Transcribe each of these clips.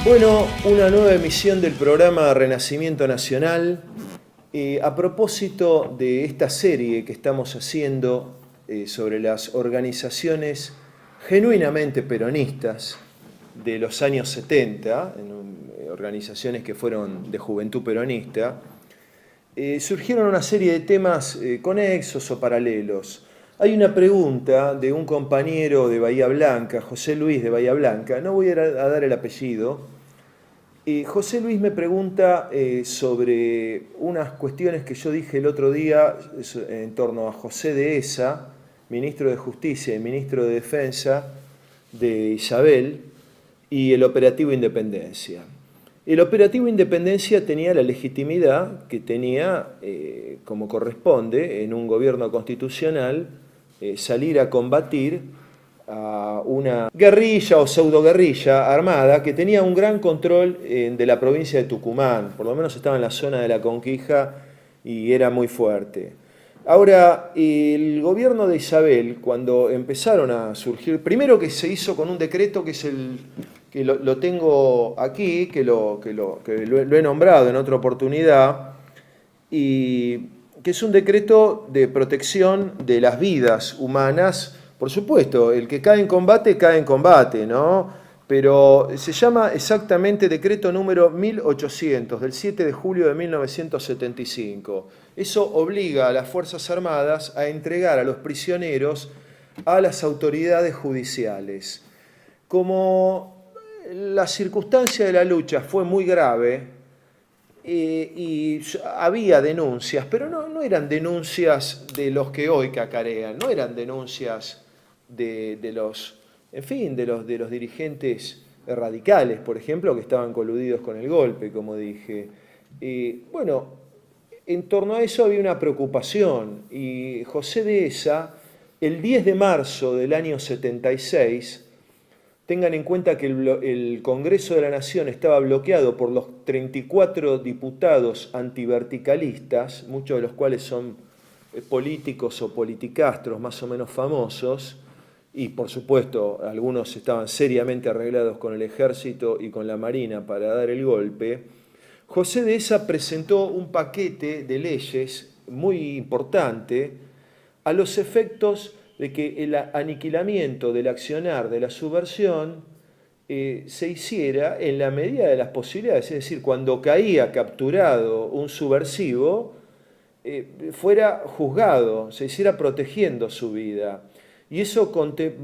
Bueno, una nueva emisión del programa Renacimiento Nacional. A propósito de esta serie que estamos haciendo sobre las organizaciones genuinamente peronistas de los años 70, organizaciones que fueron de juventud peronista, surgieron una serie de temas conexos o paralelos. Hay una pregunta de un compañero de Bahía Blanca, José Luis de Bahía Blanca, no voy a dar el apellido. José Luis me pregunta sobre unas cuestiones que yo dije el otro día en torno a José Dehesa, ministro de Justicia y ministro de Defensa de Isabel, y el operativo Independencia. El operativo Independencia tenía la legitimidad que tenía, como corresponde, en un gobierno constitucional, salir a combatir a una guerrilla o pseudoguerrilla armada que tenía un gran control de la provincia de Tucumán, por lo menos estaba en la zona de la Conquija y era muy fuerte. Ahora, el gobierno de Isabel, cuando empezaron a surgir, primero que se hizo con un decreto que es que lo tengo aquí, que lo he nombrado en otra oportunidad, y que es un decreto de protección de las vidas humanas. Por supuesto, el que cae en combate, ¿no? Pero se llama exactamente decreto número 1800, del 7 de julio de 1975. Eso obliga a las Fuerzas Armadas a entregar a los prisioneros a las autoridades judiciales. Como la circunstancia de la lucha fue muy grave, y había denuncias, pero no eran denuncias de los que hoy cacarean, no eran denuncias de los, en fin, de los dirigentes radicales, por ejemplo, que estaban coludidos con el golpe, como dije. Bueno, en torno a eso había una preocupación, y José Dehesa, el 10 de marzo del año 76, tengan en cuenta que el Congreso de la Nación estaba bloqueado por los 34 diputados antiverticalistas, muchos de los cuales son políticos o politicastros más o menos famosos, y por supuesto algunos estaban seriamente arreglados con el ejército y con la marina para dar el golpe. José Dehesa presentó un paquete de leyes muy importante a los efectos de que el aniquilamiento del accionar de la subversión se hiciera en la medida de las posibilidades, es decir, cuando caía capturado un subversivo, fuera juzgado, se hiciera protegiendo su vida. Y eso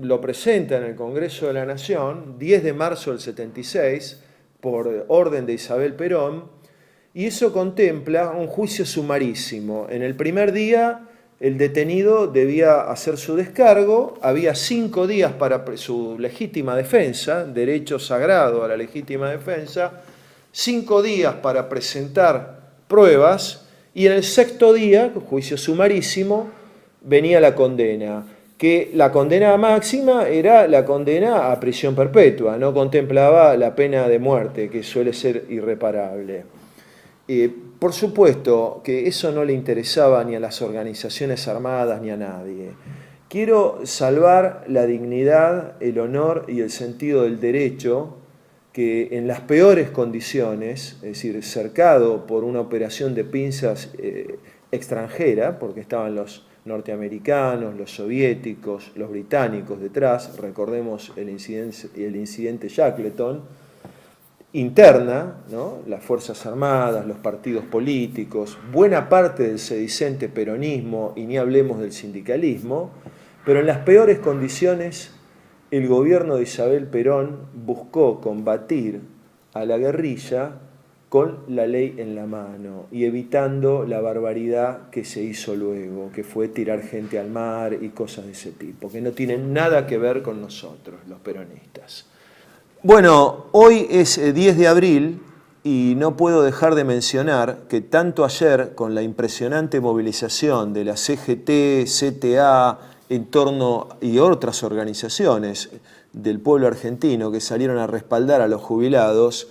lo presenta en el Congreso de la Nación, 10 de marzo del 76, por orden de Isabel Perón, y eso contempla un juicio sumarísimo. En el primer día, el detenido debía hacer su descargo, había 5 días para su legítima defensa, derecho sagrado a la legítima defensa, 5 días para presentar pruebas, y en el 6º día, juicio sumarísimo, venía la condena, que la condena máxima era la condena a prisión perpetua, no contemplaba la pena de muerte, que suele ser irreparable. Por supuesto que eso no le interesaba ni a las organizaciones armadas ni a nadie. Quiero salvar la dignidad, el honor y el sentido del derecho que en las peores condiciones, es decir, cercado por una operación de pinzas extranjera, porque estaban los norteamericanos, los soviéticos, los británicos detrás, recordemos el incidente Shackleton, interna, ¿no? Las Fuerzas Armadas, los partidos políticos, buena parte del sedicente peronismo, y ni hablemos del sindicalismo, pero en las peores condiciones el gobierno de Isabel Perón buscó combatir a la guerrilla con la ley en la mano y evitando la barbaridad que se hizo luego, que fue tirar gente al mar y cosas de ese tipo, que no tienen nada que ver con nosotros, los peronistas. Bueno, hoy es 10 de abril y no puedo dejar de mencionar que tanto ayer, con la impresionante movilización de la CGT, CTA, y otras organizaciones del pueblo argentino que salieron a respaldar a los jubilados,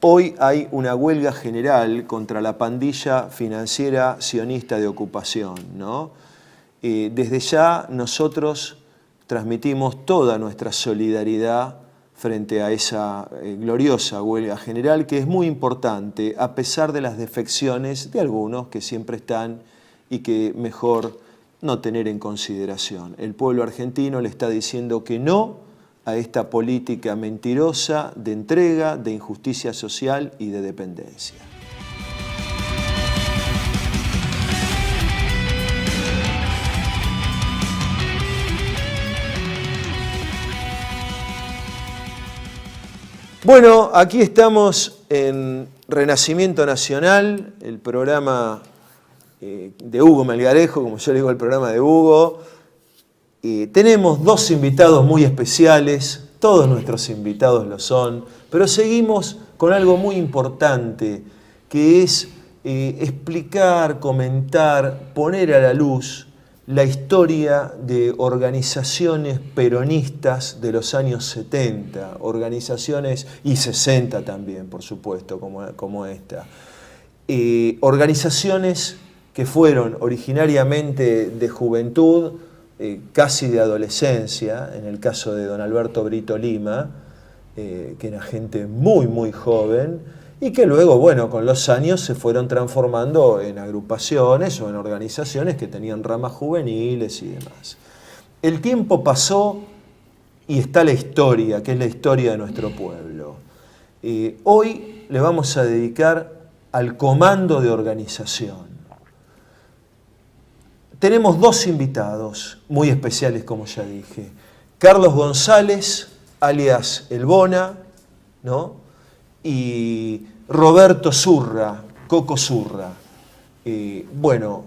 hoy hay una huelga general contra la pandilla financiera sionista de ocupación, ¿no? Desde ya nosotros transmitimos toda nuestra solidaridad frente a esa gloriosa huelga general, que es muy importante, a pesar de las defecciones de algunos que siempre están y que mejor no tener en consideración. El pueblo argentino le está diciendo que no a esta política mentirosa de entrega, de injusticia social y de dependencia. Bueno, aquí estamos en Renacimiento Nacional, el programa de Hugo Melgarejo, como yo le digo, el programa de Hugo. Tenemos dos invitados muy especiales, todos nuestros invitados lo son, pero seguimos con algo muy importante, que es explicar, comentar, poner a la luz la historia de organizaciones peronistas de los años 70, organizaciones, y 60 también, por supuesto, como esta. Organizaciones que fueron originariamente de juventud, casi de adolescencia, en el caso de don Alberto Brito Lima, que era gente muy, muy joven, y que luego, bueno, con los años se fueron transformando en agrupaciones o en organizaciones que tenían ramas juveniles y demás. El tiempo pasó y está la historia, que es la historia de nuestro pueblo. Hoy le vamos a dedicar al comando de organización. Tenemos dos invitados muy especiales, como ya dije. Carlos González, alias El Bona, ¿no? Y Roberto Zurra, Coco Zurra. Bueno,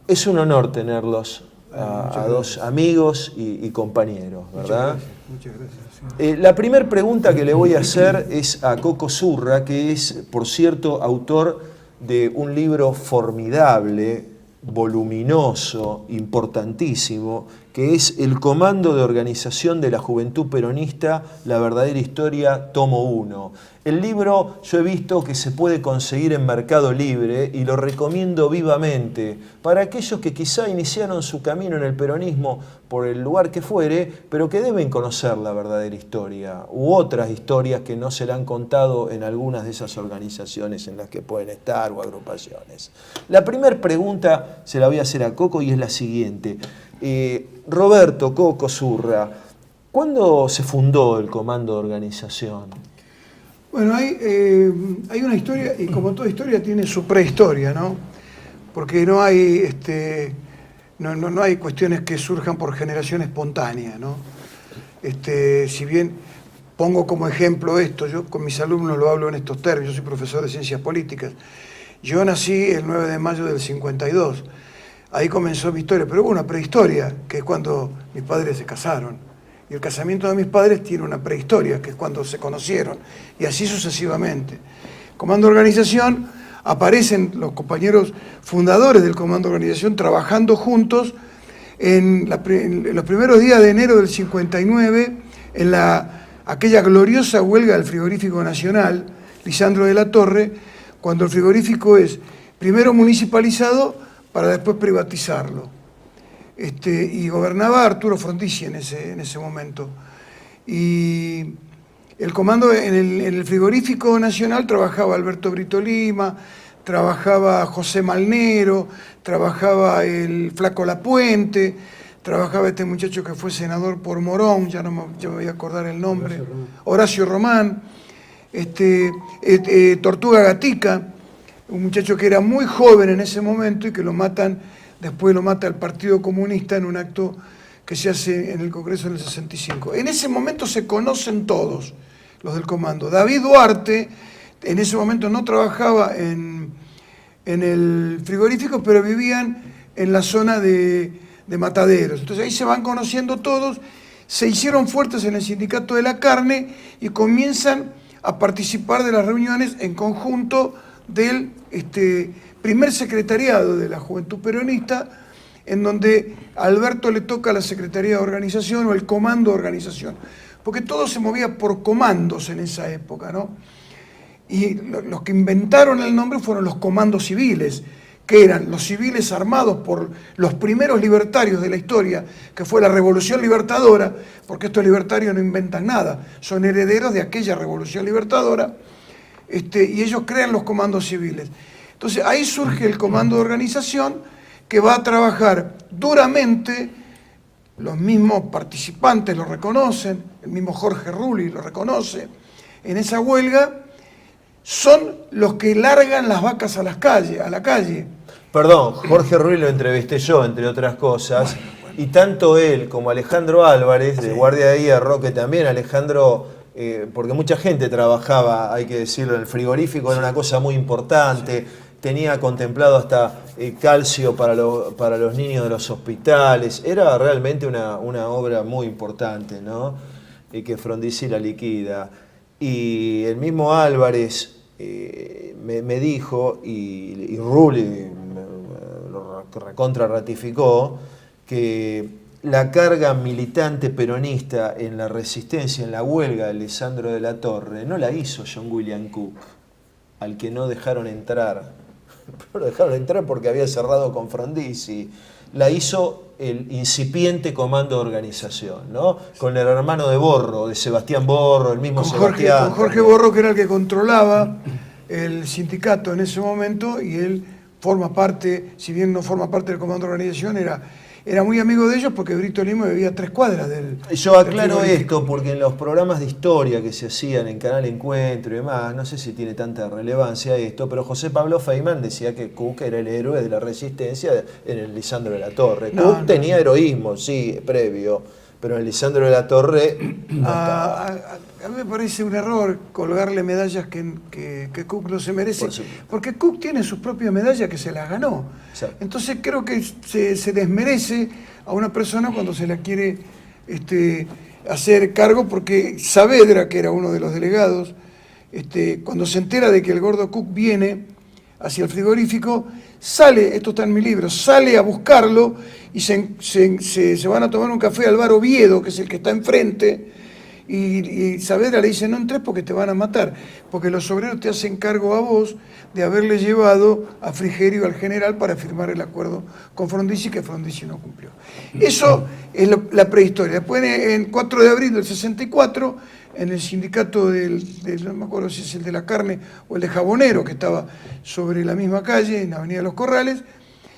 es un honor tenerlos a dos amigos y compañeros, ¿verdad? Muchas gracias. La primera pregunta que le voy a hacer es a Coco Zurra, que es, por cierto, autor de un libro formidable, voluminoso, importantísimo, que es El Comando de Organización de la Juventud Peronista, la verdadera historia, tomo 1. El libro yo he visto que se puede conseguir en Mercado Libre y lo recomiendo vivamente para aquellos que quizá iniciaron su camino en el peronismo por el lugar que fuere, pero que deben conocer la verdadera historia u otras historias que no se le han contado en algunas de esas organizaciones en las que pueden estar o agrupaciones. La primera pregunta se la voy a hacer a Coco y es la siguiente. Roberto, Coco Zurra, ¿cuándo se fundó el Comando de Organización? Bueno, hay una historia, y como toda historia tiene su prehistoria, ¿no? Porque no hay, no hay cuestiones que surjan por generación espontánea, ¿no? Si bien pongo como ejemplo esto, yo con mis alumnos lo hablo en estos términos, yo soy profesor de Ciencias Políticas. Yo nací el 9 de mayo del 52. Ahí comenzó mi historia, pero hubo una prehistoria, que es cuando mis padres se casaron. Y el casamiento de mis padres tiene una prehistoria, que es cuando se conocieron, y así sucesivamente. Comando de Organización, aparecen los compañeros fundadores del Comando de Organización trabajando juntos en los primeros días de enero del 59, en aquella gloriosa huelga del Frigorífico Nacional, Lisandro de la Torre, cuando el frigorífico es primero municipalizado para después privatizarlo. Y gobernaba Arturo Frondizi en ese momento. Y el comando en el Frigorífico Nacional trabajaba Alberto Brito Lima, trabajaba José Malnero, trabajaba el Flaco Lapuente, trabajaba este muchacho que fue senador por Morón, ya me voy a acordar el nombre, Horacio Román, Tortuga Gatica, un muchacho que era muy joven en ese momento y que después lo mata el Partido Comunista en un acto que se hace en el Congreso en el 65. En ese momento se conocen todos los del comando. David Duarte en ese momento no trabajaba en el frigorífico, pero vivían en la zona de Mataderos. Entonces ahí se van conociendo todos, se hicieron fuertes en el Sindicato de la Carne y comienzan a participar de las reuniones en conjunto del primer secretariado de la Juventud Peronista, en donde a Alberto le toca la Secretaría de Organización o el Comando de Organización, porque todo se movía por comandos en esa época, ¿no? Y los que inventaron el nombre fueron los comandos civiles, que eran los civiles armados por los primeros libertarios de la historia, que fue la Revolución Libertadora, porque estos libertarios no inventan nada, son herederos de aquella Revolución Libertadora, y ellos crean los comandos civiles. Entonces ahí surge el comando de organización, que va a trabajar duramente, los mismos participantes lo reconocen, el mismo Jorge Rulli lo reconoce, en esa huelga son los que largan las vacas a la calle. Perdón, Jorge Rulli lo entrevisté yo, entre otras cosas, y tanto él como Alejandro Álvarez, de Guardia de Hierro, que también Alejandro, porque mucha gente trabajaba, hay que decirlo, en el frigorífico, era una cosa muy importante, tenía contemplado hasta calcio para los niños de los hospitales, era realmente una obra muy importante, ¿no? Y que Frondizi la liquida. Y el mismo Álvarez me dijo, y Rulli lo recontra ratificó, que la carga militante peronista en la resistencia, en la huelga de Lisandro de la Torre, no la hizo John William Cook, al que no dejaron entrar. No lo dejaron entrar porque había cerrado con Frondizi. La hizo el incipiente comando de organización, ¿no? Con el hermano de Borro, de Sebastián Borro, el mismo Sebastián. Con Jorge Borro, que era el que controlaba el sindicato en ese momento, y él forma parte, si bien no forma parte del comando de organización, era muy amigo de ellos, porque Brito Lima vivía a 3 cuadras del... Yo aclaro esto porque en los programas de historia que se hacían en Canal Encuentro y demás, no sé si tiene tanta relevancia esto, pero José Pablo Feynman decía que Cook era el héroe de la resistencia en el Lisandro de la Torre. Cook tenía heroísmo, sí, previo, pero en el Lisandro de la Torre no a mí me parece un error colgarle medallas que Cook no se merece, porque Cook tiene sus propias medallas que se las ganó. Exacto. Entonces creo que se desmerece a una persona cuando se la quiere hacer cargo, porque Saavedra, que era uno de los delegados, cuando se entera de que el gordo Cook viene hacia el frigorífico, sale, esto está en mi libro, sale a buscarlo y se van a tomar un café al bar Oviedo, que es el que está enfrente, y Saavedra le dice: no entres porque te van a matar, porque los obreros te hacen cargo a vos de haberle llevado a Frigerio al general para firmar el acuerdo con Frondizi, que Frondizi no cumplió. Eso es la prehistoria. Después, en 4 de abril del 64, en el sindicato no me acuerdo si es el de la carne o el de jabonero, que estaba sobre la misma calle, en Avenida Los Corrales,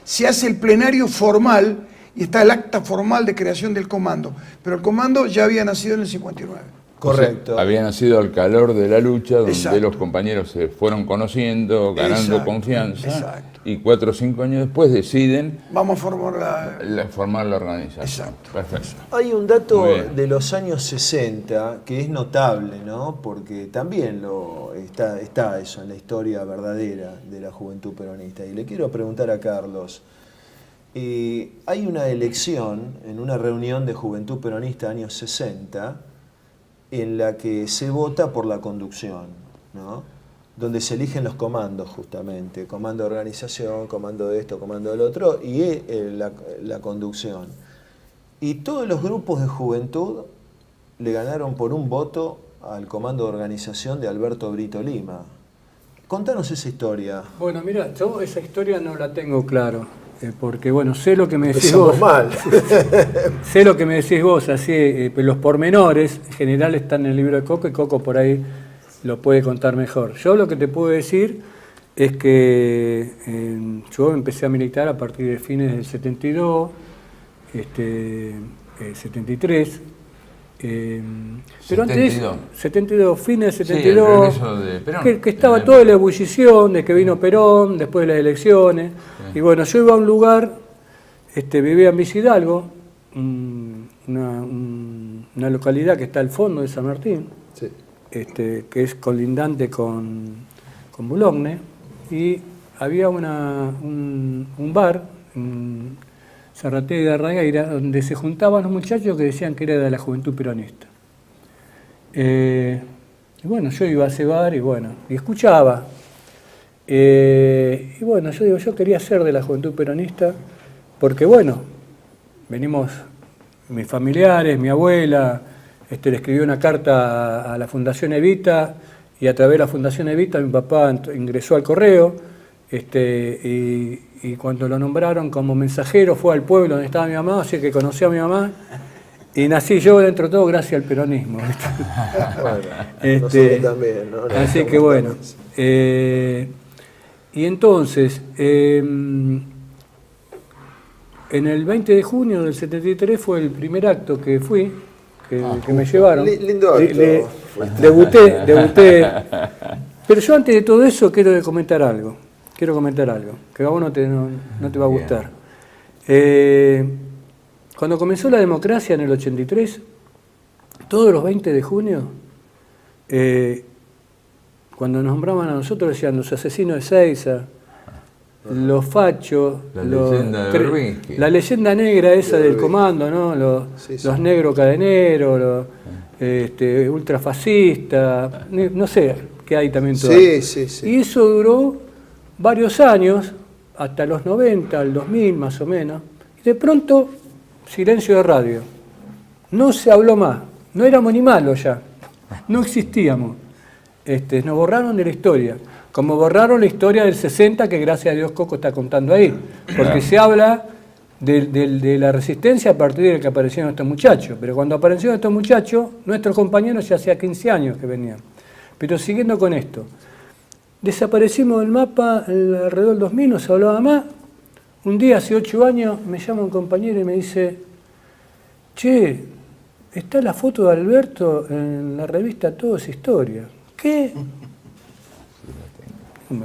se hace el plenario formal y está el acta formal de creación del comando. Pero el comando ya había nacido en el 59. Correcto. O sea, había nacido al calor de la lucha, donde Exacto. los compañeros se fueron conociendo, ganando Exacto. confianza. Exacto. Y 4 o 5 años después deciden vamos a formar formar la organización. Exacto. Perfecto. Hay un dato de los años 60 que es notable, ¿no? Porque también está eso en la historia verdadera de la juventud peronista. Y le quiero preguntar a Carlos, hay una elección en una reunión de Juventud Peronista años 60 en la que se vota por la conducción, ¿no? Donde se eligen los comandos justamente, comando de organización, comando de esto, comando del otro, y la conducción. Y todos los grupos de juventud le ganaron por un voto al comando de organización de Alberto Brito Lima. Contanos esa historia. Bueno, mira, yo esa historia no la tengo claro, porque bueno, sé lo que me decís Empezamos vos. mal. Sé lo que me decís vos, así, los pormenores en general están en el libro de Coco, y Coco por ahí lo puede contar mejor. Yo lo que te puedo decir es que yo empecé a militar a partir de fines del 72, 73, pero antes de eso, 72, fines del 72, sí, de Perón, que estaba toda la ebullición de que vino Perón después de las elecciones, sí. Y bueno, yo iba a un lugar, vivía en Vicihidalgo, una localidad que está al fondo de San Martín, sí. Que es colindante con Boulogne, y había un bar, Zarratea de Arragueira, donde se juntaban los muchachos que decían que era de la juventud peronista. Y bueno, yo iba a ese bar y escuchaba. Y bueno, yo quería ser de la juventud peronista porque bueno, venimos mis familiares, mi abuela, le escribió una carta a la Fundación Evita, y a través de la Fundación Evita mi papá ingresó al correo, y y cuando lo nombraron como mensajero fue al pueblo donde estaba mi mamá, así que conoció a mi mamá. Y nací yo dentro de todo gracias al peronismo. Bueno, nosotros también, ¿no? Así que bueno. Y entonces, en el 20 de junio del 73 fue el primer acto que fui, que me llevaron. Lindo acto. Debuté. Pero yo antes de todo eso quiero comentar algo, que a vos no te va a gustar. Cuando comenzó la democracia en el 83, todos los 20 de junio, cuando nos nombraban a nosotros decían los asesinos de Seiza, los fachos, la leyenda negra esa del comando, ¿no? Los negros cadeneros, ultrafascistas, no sé qué hay también todavía. Sí. Y eso duró varios años, hasta los 90, el 2000 más o menos, y de pronto silencio de radio. No se habló más, no éramos ni malos ya, no existíamos. Nos borraron de la historia, como borraron la historia del 60, que gracias a Dios Coco está contando ahí, porque se habla de la resistencia a partir de que aparecieron estos muchachos, pero cuando aparecieron estos muchachos, nuestros compañeros ya hacía 15 años que venían. Pero siguiendo con esto, desaparecimos del mapa alrededor del 2000, no se hablaba más. Un día, hace 8 años, me llama un compañero y me dice: che, está la foto de Alberto en la revista Todo es Historia. ¿Qué?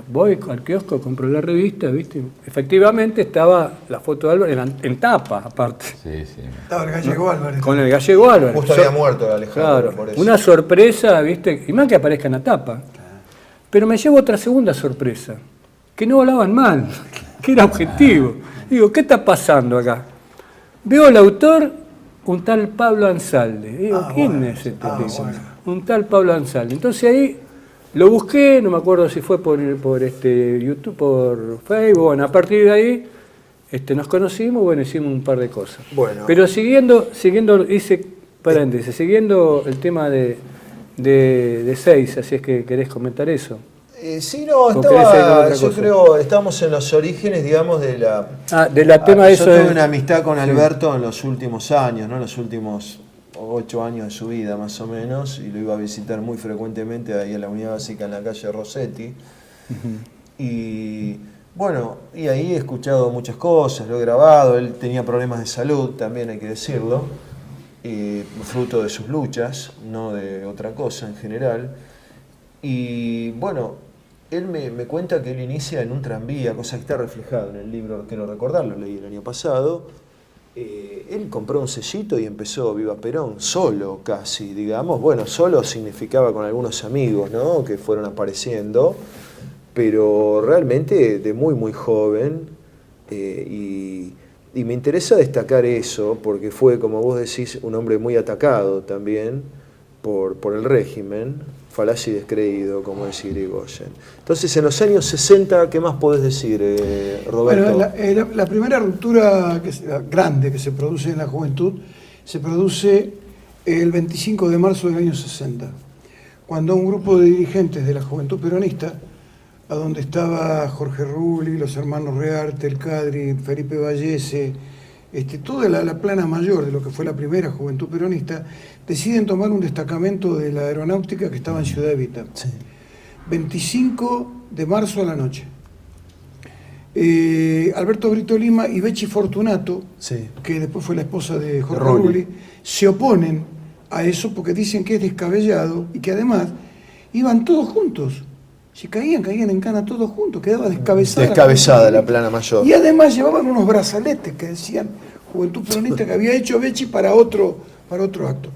Voy al kiosco, compro la revista, ¿viste? Efectivamente estaba la foto de Alberto en tapa, aparte. Sí. Estaba el gallego Álvarez. Con el gallego Álvarez. Justo había muerto Alejandro, claro, por eso. una sorpresa, ¿viste? Y más que aparezca en la tapa. Pero me llevo otra segunda sorpresa, que no hablaban mal, que era objetivo. Digo, ¿qué está pasando acá? Veo al autor, un tal Pablo Ansalde. Digo, ¿quién es este tipo? Bueno. Un tal Pablo Ansalde. Entonces ahí lo busqué, no me acuerdo si fue por YouTube, por Facebook. Bueno, a partir de ahí nos conocimos, bueno, hicimos un par de cosas. Bueno. Pero siguiendo, hice paréntesis, siguiendo el tema de Seiza, si es que querés comentar eso. Sí, no, yo creo, estamos en los orígenes, digamos, de la... tema de yo eso. Tuve una amistad con Alberto en los últimos años, ¿no? Los últimos 8 años de su vida, más o menos, y lo iba a visitar muy frecuentemente ahí a la unidad básica en la calle Rossetti. Y bueno, y ahí he escuchado muchas cosas, lo he grabado, él tenía problemas de salud, también hay que decirlo, fruto de sus luchas, no de otra cosa en general. Y bueno, él me cuenta que él inicia en un tranvía, cosa que está reflejada en el libro, quiero recordar, lo leí el año pasado. Él compró un sellito y empezó Viva Perón, solo casi, digamos. Bueno, solo significaba con algunos amigos, ¿no? Que fueron apareciendo, pero realmente de muy, muy joven. Y me interesa destacar eso, porque fue, como vos decís, un hombre muy atacado también por el régimen, falaz y descreído, como decía Irigoyen. Entonces, en los años 60, ¿qué más podés decir, Roberto? Bueno, la primera ruptura grande que se produce en la juventud se produce el 25 de marzo del año 60, cuando un grupo de dirigentes de la juventud peronista, a donde estaba Jorge Rulli, los hermanos Rearte, El Cadri, Felipe Vallese, toda la plana mayor de lo que fue la primera juventud peronista, deciden tomar un destacamento de la aeronáutica que estaba en Ciudad Evita. Sí. 25 de marzo a la noche. Alberto Brito Lima y Becci Fortunato, sí, que después fue la esposa de Jorge Rulli, se oponen a eso porque dicen que es descabellado y que además iban todos juntos. Si caían en cana todos juntos, quedaba descabezada la plana mayor. Y además llevaban unos brazaletes que decían Juventud Peronista, que había hecho Becci para otro acto.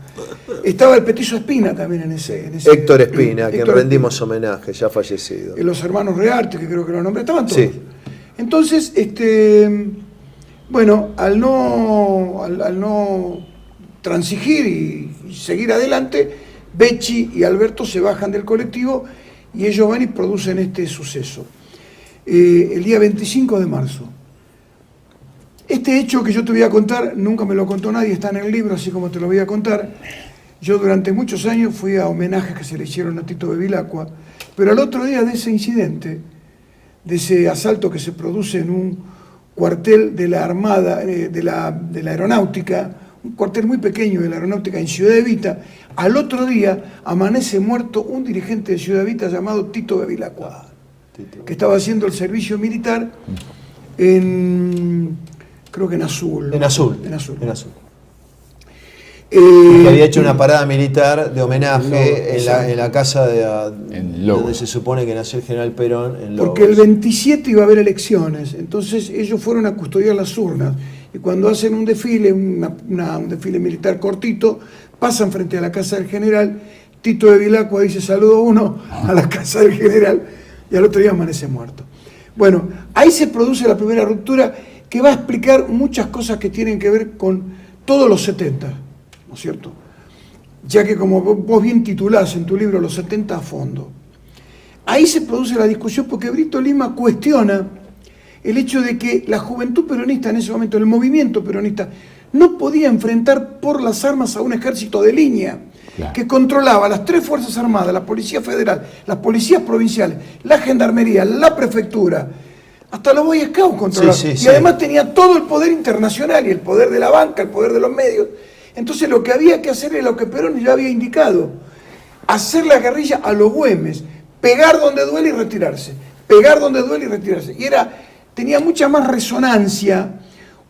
Estaba el Petizo Espina también en ese Héctor Espina, a quien rendimos homenaje, ya fallecido. Los hermanos Rearte, que creo que lo nombré, estaban todos. Sí. Entonces, bueno, al no transigir y seguir adelante, Becci y Alberto se bajan del colectivo y ellos van y producen este suceso. El día 25 de marzo. Este hecho que yo te voy a contar, nunca me lo contó nadie, está en el libro, así como te lo voy a contar. Yo durante muchos años fui a homenajes que se le hicieron a Tito Bevilacqua, pero al otro día de ese incidente, de ese asalto que se produce en un cuartel de la Armada, de la Aeronáutica, un cuartel muy pequeño de la Aeronáutica en Ciudad Evita. Al otro día amanece muerto un dirigente de Ciudad Evita llamado Tito Bevilacqua, que estaba haciendo el servicio militar creo que en Azul. En Azul. Eh, Que había hecho una parada militar de homenaje en la casa donde se supone que nació el general Perón, en Lobos. Porque el 27 iba a haber elecciones, entonces ellos fueron a custodiar las urnas. Y cuando hacen un desfile, un desfile militar cortito, pasan frente a la casa del general. Tito Bevilacqua dice: saludo uno a la casa del general, y al otro día amanece muerto. Bueno, ahí se produce la primera ruptura que va a explicar muchas cosas que tienen que ver con todos los 70, ¿no es cierto? Ya que, como vos bien titulás en tu libro, los 70 a fondo. Ahí se produce la discusión porque Brito Lima cuestiona el hecho de que la juventud peronista en ese momento, el movimiento peronista, no podía enfrentar por las armas a un ejército de línea, claro, que controlaba las 3 Fuerzas Armadas, la Policía Federal, las policías provinciales, la Gendarmería, la Prefectura, hasta los Boy Scouts controlaban. Y además tenía todo el poder internacional y el poder de la banca, el poder de los medios. Entonces lo que había que hacer era lo que Perón ya había indicado: hacer la guerrilla a los Güemes, pegar donde duele y retirarse, pegar donde duele y retirarse. Y tenía mucha más resonancia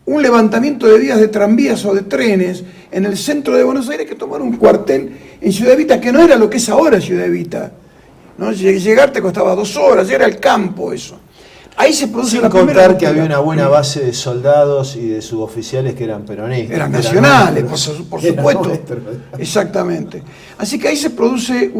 un levantamiento de vías de tranvías o de trenes en el centro de Buenos Aires que tomar un cuartel en Ciudad Evita, que no era lo que es ahora Ciudad Evita, ¿no? Llegar te costaba 2 horas, era el campo eso. Ahí se produce la primera. Sin contar que había una buena base de soldados y de suboficiales que eran peronistas. Eran nacionales, por supuesto. Exactamente. Así que ahí se produce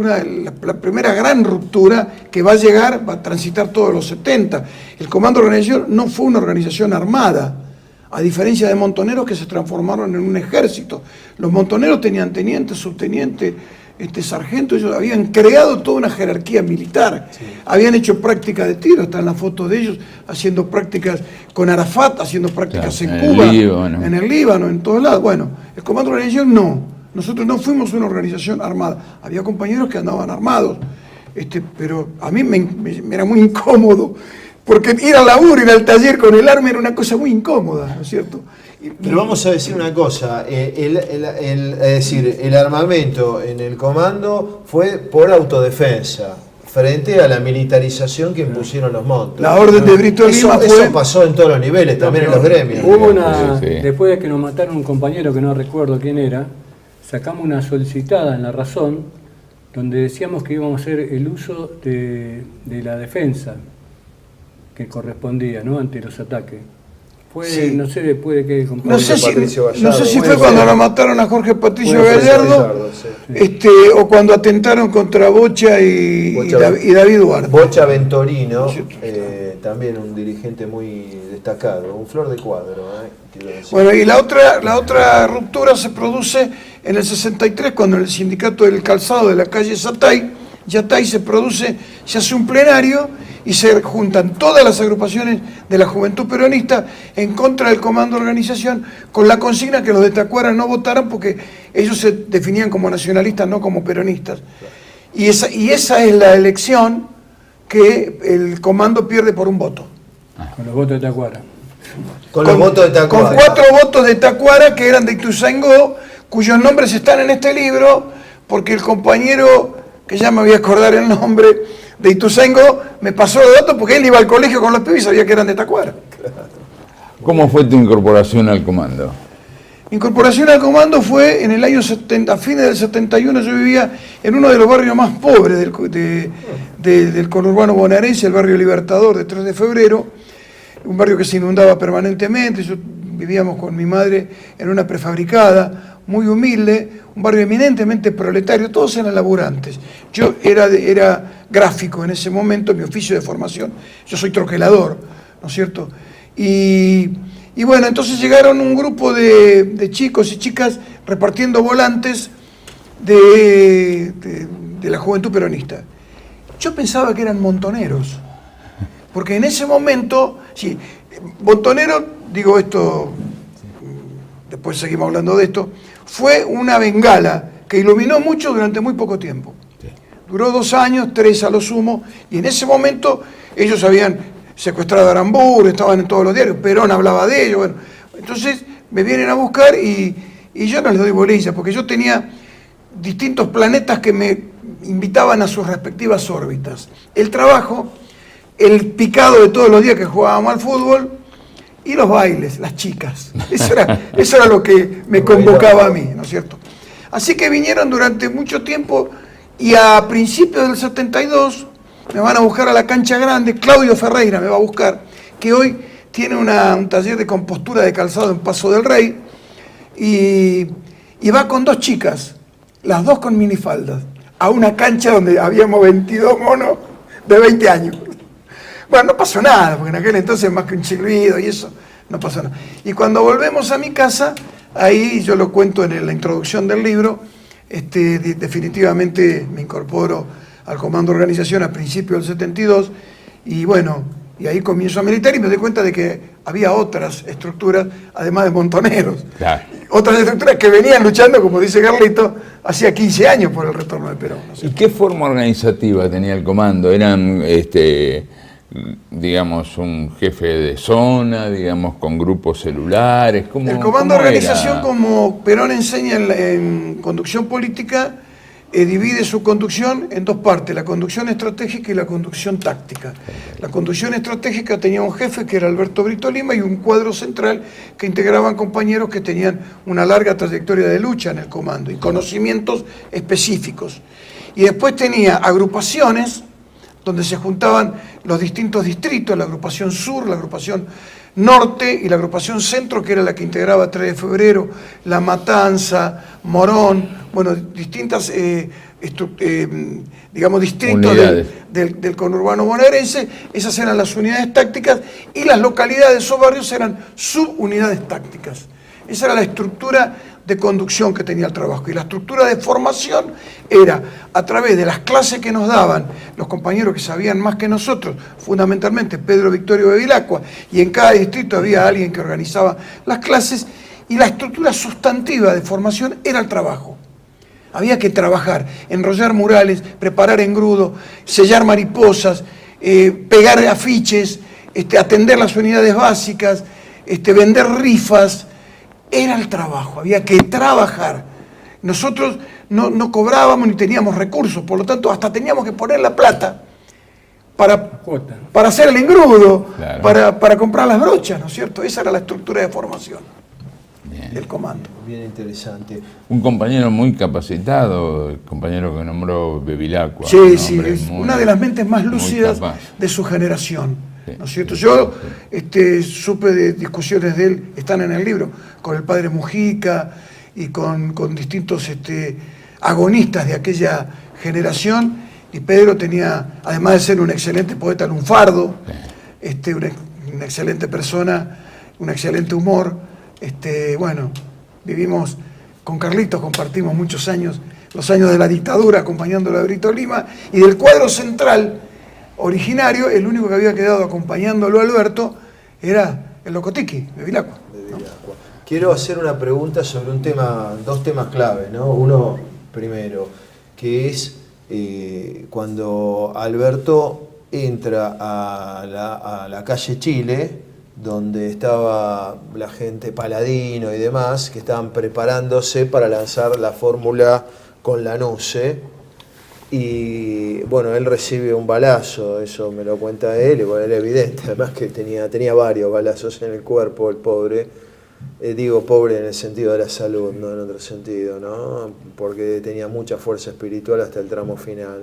la primera gran ruptura que va a transitar todos los 70. El Comando de Organización no fue una organización armada, a diferencia de Montoneros que se transformaron en un ejército. Los Montoneros tenían teniente, subteniente, sargento. Ellos habían creado toda una jerarquía militar. Sí. Habían hecho prácticas de tiro, están las fotos de ellos haciendo prácticas con Arafat, haciendo prácticas en Cuba, en el Líbano, en todos lados. Bueno, el Comando de Organización no. Nosotros no fuimos una organización armada. Había compañeros que andaban armados, pero a mí me era muy incómodo, porque ir al laburo, ir al taller con el arma era una cosa muy incómoda, ¿no es cierto? Pero vamos a decir una cosa, es decir, el armamento en el comando fue por autodefensa, frente a la militarización que impusieron los montes. La orden de Brito Lima eso pasó en todos los niveles, también en los gremios. Hubo después de que nos mataron un compañero que no recuerdo quién era, sacamos una solicitada en La Razón, donde decíamos que íbamos a hacer el uso de la defensa que correspondía, ¿no?, ante los ataques. No sé después de qué compañero. No sé si fue cuando lo mataron a Jorge Patricio Gallardo, o cuando atentaron contra Bocha y David Duarte. Bocha Ventorino, también un dirigente muy destacado, un flor de cuadro. Bueno, y la otra ruptura se produce en el 63, cuando en el sindicato del calzado de la calle Yatay se hace un plenario y se juntan todas las agrupaciones de la juventud peronista en contra del Comando de Organización, con la consigna que los de Tacuara no votaran porque ellos se definían como nacionalistas, no como peronistas. Y esa es la elección que el Comando pierde por un voto. Con los votos de Tacuara. Con 4 votos de Tacuara que eran de Ituzaingó, cuyos nombres están en este libro, porque el compañero, que ya me voy a acordar el nombre, de Ituzaingó, me pasó los datos porque él iba al colegio con los pibes y sabía que eran de Tacuara. ¿Cómo fue tu incorporación al comando? Mi incorporación al comando fue en el año 70, a fines del 71. Yo vivía en uno de los barrios más pobres del conurbano bonaerense, el barrio Libertador de 3 de Febrero, un barrio que se inundaba permanentemente. Vivíamos con mi madre en una prefabricada, muy humilde, un barrio eminentemente proletario, todos eran laburantes. Yo era gráfico en ese momento, mi oficio de formación. Yo soy troquelador, ¿no es cierto? Y bueno, entonces llegaron un grupo de chicos y chicas repartiendo volantes de la juventud peronista. Yo pensaba que eran montoneros, porque en ese momento, sí, montonero, digo esto, después seguimos hablando de esto, fue una bengala que iluminó mucho durante muy poco tiempo. Duró 2 años, 3 a lo sumo, y en ese momento ellos habían secuestrado a Aramburu, estaban en todos los diarios, Perón hablaba de ello. Bueno, entonces me vienen a buscar y yo no les doy bolilla, porque yo tenía distintos planetas que me invitaban a sus respectivas órbitas. El trabajo, el picado de todos los días que jugábamos al fútbol y los bailes, las chicas. Eso era lo que me convocaba a mí, ¿no es cierto? Así que vinieron durante mucho tiempo y a principios del 72 me van a buscar a la cancha grande. Claudio Ferreira me va a buscar, que hoy tiene un taller de compostura de calzado en Paso del Rey, y va con 2 chicas, las 2 con minifaldas, a una cancha donde habíamos 22 monos de 20 años. Bueno, no pasó nada, porque en aquel entonces más que un chirrido y eso, no pasó nada. Y cuando volvemos a mi casa, ahí yo lo cuento en la introducción del libro, definitivamente me incorporo al comando de organización a principios del 72, y bueno, y ahí comienzo a militar y me doy cuenta de que había otras estructuras, además de montoneros. Claro. Otras estructuras que venían luchando, como dice Carlito, hacía 15 años por el retorno de Perón, ¿no? ¿Y qué forma organizativa tenía el comando? ¿Eran, digamos, un jefe de zona, digamos, con grupos celulares? El comando de organización, como Perón enseña en conducción política, divide su conducción en 2 partes, la conducción estratégica y la conducción táctica. La conducción estratégica tenía un jefe que era Alberto Brito Lima y un cuadro central que integraban compañeros que tenían una larga trayectoria de lucha en el comando y conocimientos específicos. Y después tenía agrupaciones donde se juntaban los distintos distritos, la agrupación sur, la agrupación norte y la agrupación centro, que era la que integraba 3 de febrero, La Matanza, Morón, bueno, distintas, digamos, distritos del conurbano bonaerense. Esas eran las unidades tácticas, y las localidades o barrios eran subunidades tácticas. Esa era la estructura de conducción que tenía el trabajo. Y la estructura de formación era a través de las clases que nos daban los compañeros que sabían más que nosotros, fundamentalmente Pedro Victorio Bevilacqua, y en cada distrito había alguien que organizaba las clases, y la estructura sustantiva de formación era el trabajo. Había que trabajar, enrollar murales, preparar engrudo, sellar mariposas, pegar afiches, atender las unidades básicas, vender rifas. Era el trabajo, había que trabajar. Nosotros no cobrábamos ni teníamos recursos, por lo tanto hasta teníamos que poner la plata para hacer el engrudo, claro, para comprar las brochas, ¿no es cierto? Esa era la estructura de formación del comando. Bien interesante. Un compañero muy capacitado, el compañero que nombró Bevilacqua. Sí, sí, es una de las mentes más lúcidas de su generación, ¿no es cierto? Yo supe de discusiones de él, están en el libro, con el padre Mujica y con distintos agonistas de aquella generación, y Pedro tenía, además de ser un excelente poeta lunfardo, una excelente persona, un excelente humor. Bueno, vivimos con Carlitos, compartimos muchos años, los años de la dictadura, acompañándolo a Brito Lima, y del cuadro central originario, el único que había quedado acompañándolo a Alberto era el Locotiqui, Bevilacqua, ¿no? Quiero hacer una pregunta sobre dos temas clave, ¿no? Uno primero, que es cuando Alberto entra a la calle Chile, donde estaba la gente Paladino y demás, que estaban preparándose para lanzar la fórmula con Lanuse, y bueno, él recibe un balazo, eso me lo cuenta él, y bueno, era evidente, además que tenía varios balazos en el cuerpo, el pobre. Digo pobre en el sentido de la salud, no en otro sentido, ¿no? Porque tenía mucha fuerza espiritual hasta el tramo final.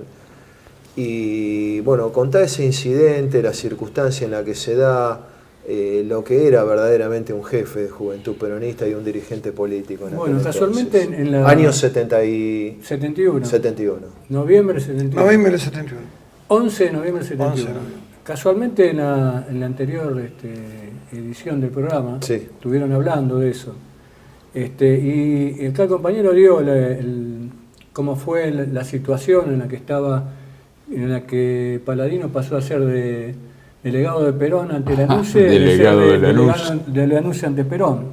Y bueno, contá ese incidente, la circunstancia en la que se da, lo que era verdaderamente un jefe de Juventud Peronista y un dirigente político. Bueno, casualmente en la... Años 71. Noviembre 71. Noviembre 71. 11 de noviembre 71. 11 de noviembre. Casualmente en la anterior edición del programa, sí, estuvieron hablando de eso. Y cada compañero dio cómo fue la situación en la que estaba, en la que Paladino pasó a ser de delegado de Perón ante Lanuse, de Lanuse ante Perón.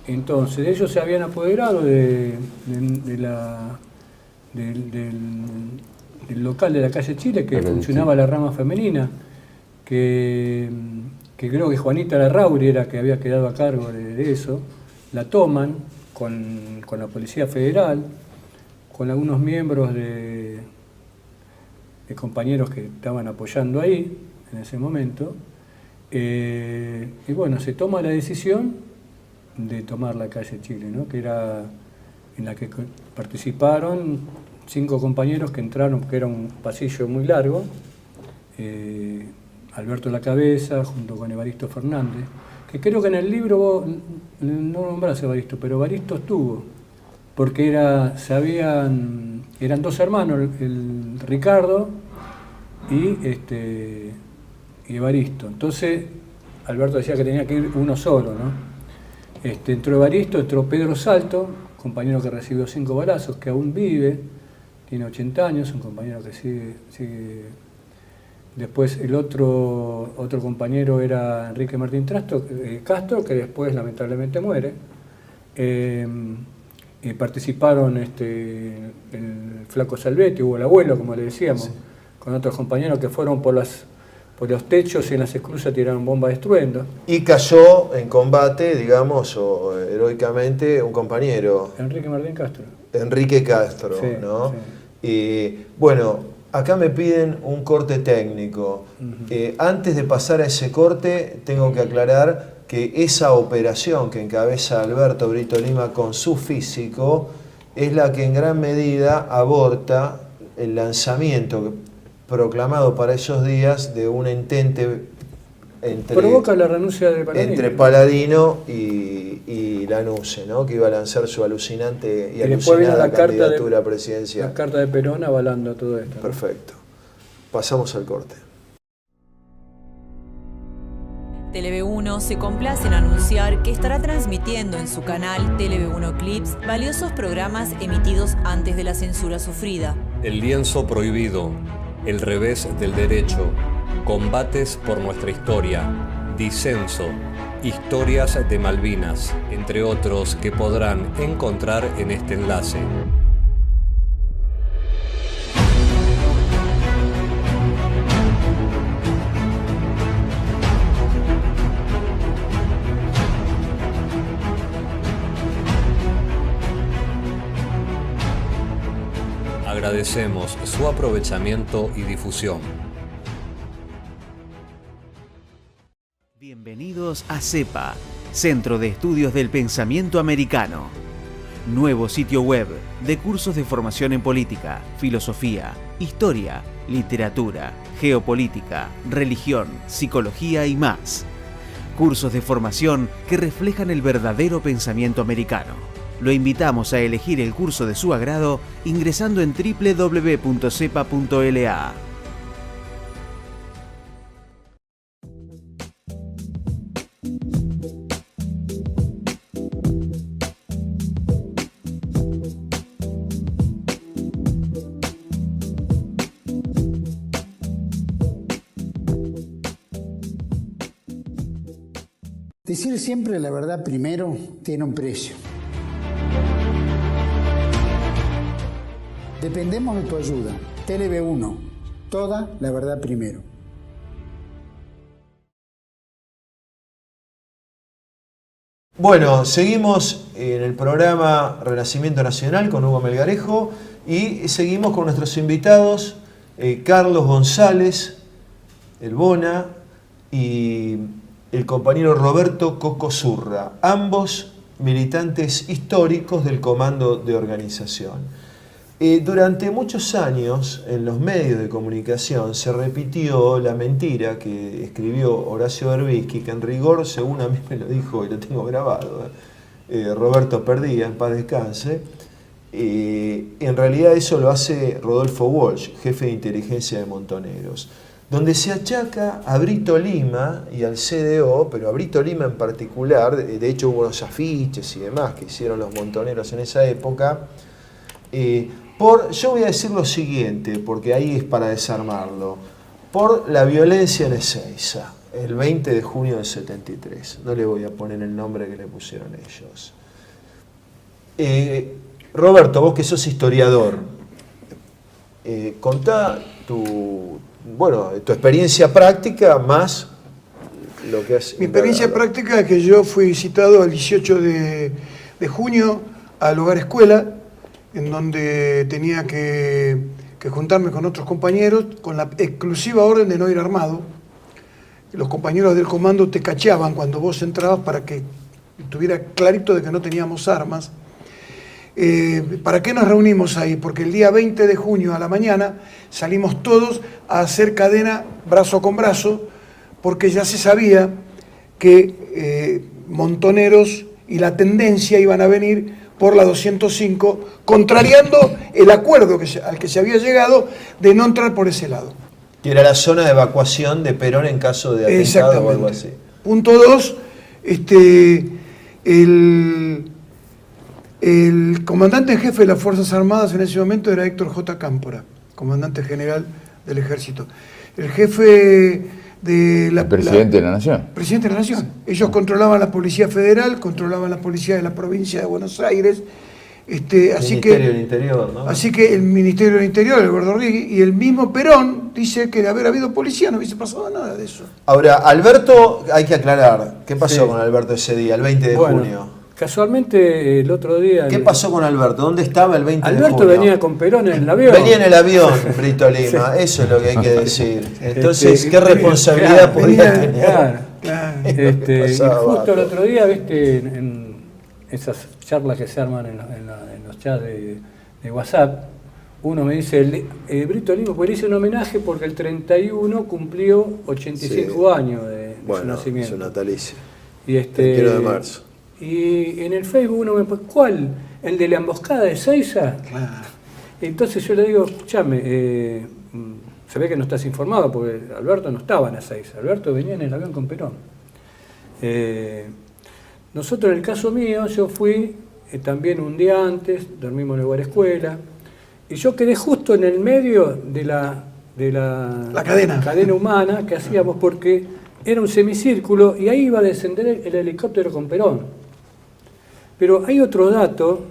Entonces, ellos se habían apoderado del local de la calle Chile, que La calle funcionaba la rama femenina, que creo que Juanita Larrauri era que había quedado a cargo de eso. La toman con la Policía Federal, con algunos miembros de compañeros que estaban apoyando ahí en ese momento. Y bueno, se toma la decisión de tomar la calle Chile, ¿no? Que era en la que participaron 5 compañeros que entraron, porque era un pasillo muy largo. Alberto La Cabeza, junto con Evaristo Fernández, que creo que en el libro vos no nombrás a Evaristo, pero Evaristo estuvo, porque eran 2 hermanos, el Ricardo y Evaristo. Entonces, Alberto decía que tenía que ir uno solo, ¿no? Entró Evaristo, entró Pedro Salto, compañero que recibió 5 balazos, que aún vive, tiene 80 años, un compañero que sigue. Después el otro compañero era Enrique Martín Castro, que después lamentablemente muere. Participaron el Flaco Salvetti, hubo el abuelo, como le decíamos, sí, con otros compañeros que fueron por los techos y en las esclusas tiraron bombas de estruendo. Y cayó en combate, digamos, o heroicamente, un compañero. Enrique Martín Castro. Enrique Castro, sí, ¿no? Sí. Y bueno, acá me piden un corte técnico. Antes de pasar a ese corte, tengo que aclarar que esa operación que encabeza Alberto Brito Lima con su físico es la que en gran medida aborta el lanzamiento proclamado para esos días de un entente provoca la renuncia de Paladino. Entre Paladino y Lanuse, ¿no? Que iba a lanzar su alucinante y alucinada candidatura presidencial. La carta de Perón avalando todo esto, ¿no? Perfecto. Pasamos al corte. Televe1 se complace en anunciar que estará transmitiendo en su canal Televe1 Clips valiosos programas emitidos antes de la censura sufrida. El lienzo prohibido, el revés del derecho, combates por nuestra historia, disenso, historias de Malvinas, entre otros que podrán encontrar en este enlace. Agradecemos su aprovechamiento y difusión. Bienvenidos a CEPA, Centro de Estudios del Pensamiento Americano. Nuevo sitio web de cursos de formación en política, filosofía, historia, literatura, geopolítica, religión, psicología y más. Cursos de formación que reflejan el verdadero pensamiento americano. Lo invitamos a elegir el curso de su agrado ingresando en www.cepa.la. Decir siempre la verdad primero tiene un precio. Dependemos de tu ayuda. Televe1, toda la verdad primero. Bueno, seguimos en el programa Renacimiento Nacional con Hugo Melgarejo y seguimos con nuestros invitados, Carlos González, el Bona, y el compañero Roberto Coco Zurra, ambos militantes históricos del Comando de Organización. Durante muchos años en los medios de comunicación se repitió la mentira que escribió Horacio Berbisky, que en rigor, según a mí me lo dijo y lo tengo grabado, Roberto Perdía, en paz descanse, en realidad eso lo hace Rodolfo Walsh, jefe de inteligencia de Montoneros, donde se achaca a Brito Lima y al CDO, pero a Brito Lima en particular, de hecho hubo unos afiches y demás que hicieron los montoneros en esa época, yo voy a decir lo siguiente, porque ahí es para desarmarlo, por la violencia en Ezeiza, el 20 de junio del 73, no le voy a poner el nombre que le pusieron ellos. Roberto, vos que sos historiador, Contá tu experiencia práctica más lo que has... Mi experiencia práctica es que yo fui citado el 18 de junio al Hogar Escuela, en donde tenía que juntarme con otros compañeros con la exclusiva orden de no ir armado. Los compañeros del comando te cacheaban cuando vos entrabas para que estuviera clarito de que no teníamos armas. ¿Para qué nos reunimos ahí? Porque el día 20 de junio a la mañana salimos todos a hacer cadena brazo con brazo, porque ya se sabía que montoneros y la tendencia iban a venir por la 205, contrariando el acuerdo al que se había llegado de no entrar por ese lado. Que era la zona de evacuación de Perón en caso de atentado o algo así. Punto 2, el comandante en jefe de las Fuerzas Armadas en ese momento era Héctor J. Cámpora, comandante general del Ejército. El jefe de el presidente de la Nación. Presidente de la Nación. Ellos controlaban la Policía Federal, controlaban la Policía de la Provincia de Buenos Aires. Ministerio del Interior, ¿no? Así que el Ministerio del Interior, el Gordorrigui, y el mismo Perón dice que de haber habido policía no hubiese pasado nada de eso. Ahora, Alberto, hay que aclarar, ¿qué pasó con Alberto ese día, el 20 de junio? Casualmente el otro día... ¿Qué pasó con Alberto? ¿Dónde estaba el 20 de junio? Alberto venía con Perón en el avión. Venía en el avión, Brito Lima, eso es lo que hay que decir. Entonces, ¿qué responsabilidad podía tener? Y justo el otro día, viste, en esas charlas que se arman en los chats de WhatsApp, uno me dice, Brito Lima, pues le hice un homenaje porque el 31 cumplió 85 años de su nacimiento. Su natalicio. Y el 1 de marzo. Y en el Facebook uno me pone, ¿cuál? ¿El de la emboscada de Seiza? Claro. Entonces yo le digo, escúchame, se ve que no estás informado porque Alberto no estaba en Ezeiza, Alberto venía en el avión con Perón. Nosotros en el caso mío, yo fui también un día antes, dormimos en el Hogar Escuela, y yo quedé justo en el medio de la cadena humana que hacíamos, porque era un semicírculo y ahí iba a descender el helicóptero con Perón. Pero hay otro dato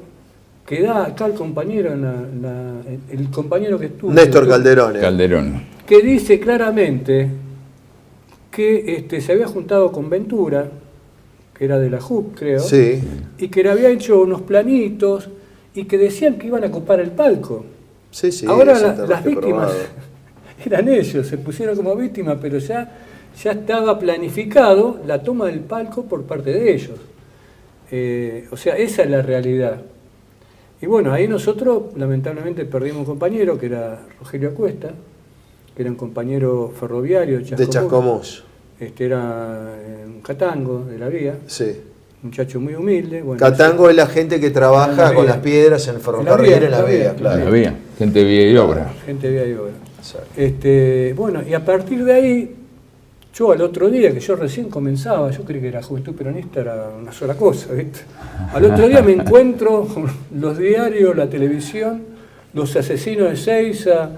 que da acá el compañero, el compañero que estuvo... Néstor Calderón. Que dice claramente que se había juntado con Ventura, que era de la JUP, creo, sí, y que le había hecho unos planitos y que decían que iban a ocupar el palco. Sí, ahora las víctimas eran ellos, se pusieron como víctimas, pero ya estaba planificado la toma del palco por parte de ellos. O sea, esa es la realidad. Y bueno, ahí nosotros lamentablemente perdimos un compañero, que era Rogelio Acuesta, que era un compañero ferroviario de Chascomús. Era un catango de la vía, sí, muchacho muy humilde. Bueno, catango es la gente que trabaja con las piedras en el ferrocarril, en la vía, claro. En la vía, gente de vía y obra. Gente de vía y obra. Bueno, y a partir de ahí, yo al otro día, que yo recién comenzaba, yo creí que la Juventud Peronista era una sola cosa, ¿viste? Al otro día me encuentro con los diarios, la televisión, los asesinos de Seiza,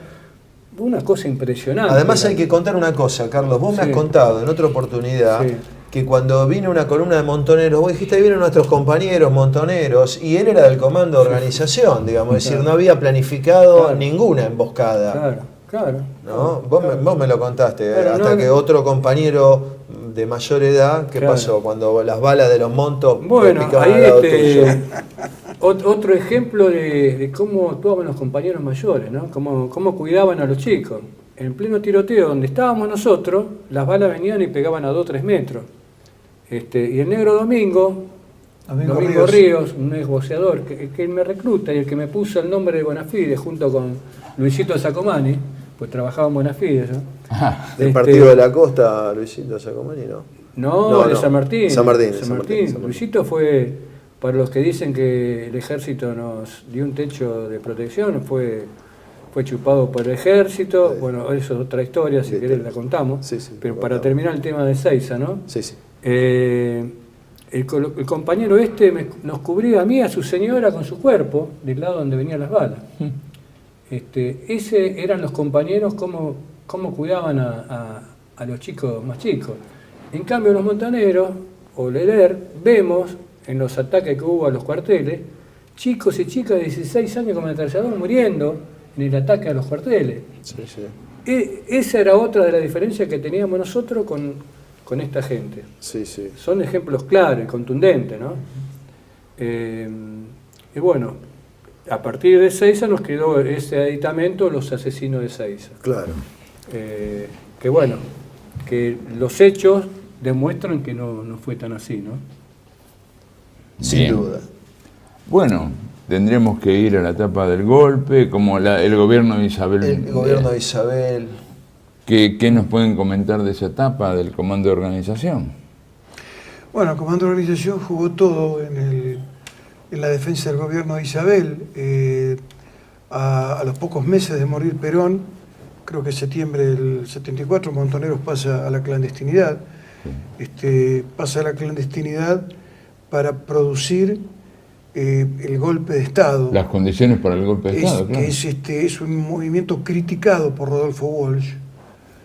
una cosa impresionante. Además hay que contar una cosa, Carlos, vos me has contado en otra oportunidad que cuando vino una columna de montoneros, vos dijiste, ahí vienen nuestros compañeros montoneros, y él era del comando de organización, digamos, es decir, no había planificado ninguna emboscada. Claro. ¿No? Vos me lo contaste, hasta que otro compañero de mayor edad, ¿qué pasó? Cuando las balas de los montos picaban al lado tuyo. Otro ejemplo de cómo actuaban los compañeros mayores, ¿no? Cómo cuidaban a los chicos. En pleno tiroteo donde estábamos nosotros, las balas venían y pegaban a 2 o 3 metros. Y el negro Domingo Ríos, un ex boxeador, que me recluta y el que me puso el nombre de Bonafide junto con Luisito Sacomani, pues trabajaba en Bonafide yo. ¿El partido de la costa, Luisito Sacomani, no? No, de San Martín. San Martín. Luisito fue, para los que dicen que el ejército nos dio un techo de protección, fue chupado por el ejército. Sí. Bueno, eso es otra historia, si querés la contamos. Sí, pero para terminar el tema de Seiza, ¿no? Sí. El compañero nos cubría a mí, a su señora, con su cuerpo, del lado donde venían las balas. Ese eran los compañeros, cómo cuidaban a los chicos más chicos. En cambio, los montoneros, o Leler, vemos en los ataques que hubo a los cuarteles, chicos y chicas de 16 años con ametrallador muriendo, en el ataque a los cuarteles. Esa era otra de las diferencias que teníamos nosotros con esta gente. Son ejemplos claros y contundentes, ¿no? Y bueno, a partir de Ezeiza nos quedó ese aditamento, los asesinos de Ezeiza. Claro. Que bueno, que los hechos demuestran que no fue tan así, ¿no? Sin duda. Bueno, tendremos que ir a la etapa del golpe, como el gobierno de Isabel. El gobierno de Isabel. ¿Qué nos pueden comentar de esa etapa del comando de organización? Bueno, el comando de organización jugó todo en la defensa del gobierno de Isabel. A los pocos meses de morir Perón, creo que en septiembre del 74, Montoneros pasa a la clandestinidad. Pasa a la clandestinidad para producir el golpe de Estado. Las condiciones para el golpe de Estado, claro. Es un movimiento criticado por Rodolfo Walsh,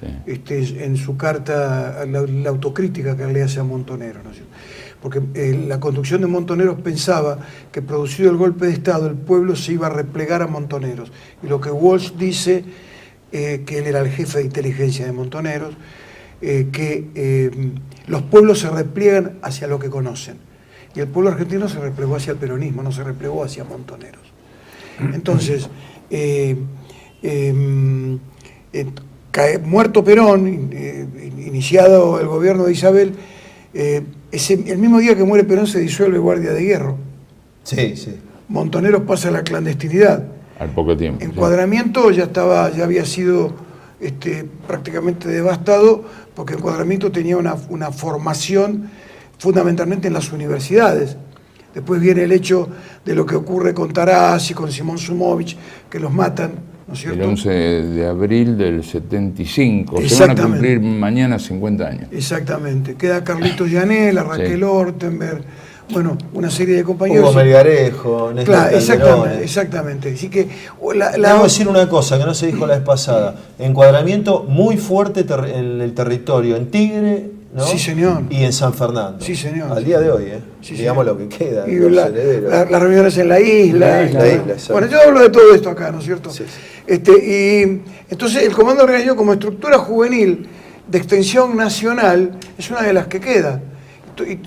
en su carta, la autocrítica que le hace a Montoneros, ¿no es cierto? Porque la conducción de Montoneros pensaba que producido el golpe de Estado el pueblo se iba a replegar a Montoneros. Y lo que Walsh dice, que él era el jefe de inteligencia de Montoneros, que los pueblos se repliegan hacia lo que conocen. Y el pueblo argentino se replegó hacia el peronismo, no se replegó hacia Montoneros. Entonces, muerto Perón, iniciado el gobierno de Isabel, el mismo día que muere Perón se disuelve Guardia de Hierro. Sí. Montoneros pasa a la clandestinidad. Al poco tiempo. Encuadramiento ya había sido prácticamente devastado, porque Encuadramiento tenía una formación fundamentalmente en las universidades. Después viene el hecho de lo que ocurre con Taraz y con Simón Sumovich, que los matan, ¿no es cierto? El 11 de abril del 75, se van a cumplir mañana 50 años. Exactamente. Queda Carlitos Llanela, Raquel Ortenberg, bueno, una serie de compañeros. Hugo Melgarejo, Néstor Calderone. Exactamente. Así que debo decir una cosa que no se dijo la vez pasada. Encuadramiento muy fuerte en el territorio, en Tigre, ¿no? Sí, señor. Y en San Fernando. Sí, señor. Al día de hoy, Sí, digamos señor. lo que queda. Y las reuniones en la isla. Exacto. Bueno, yo hablo de todo esto acá, ¿no es cierto? Sí. Y entonces el Comando de Organización como estructura juvenil de extensión nacional es una de las que queda. Y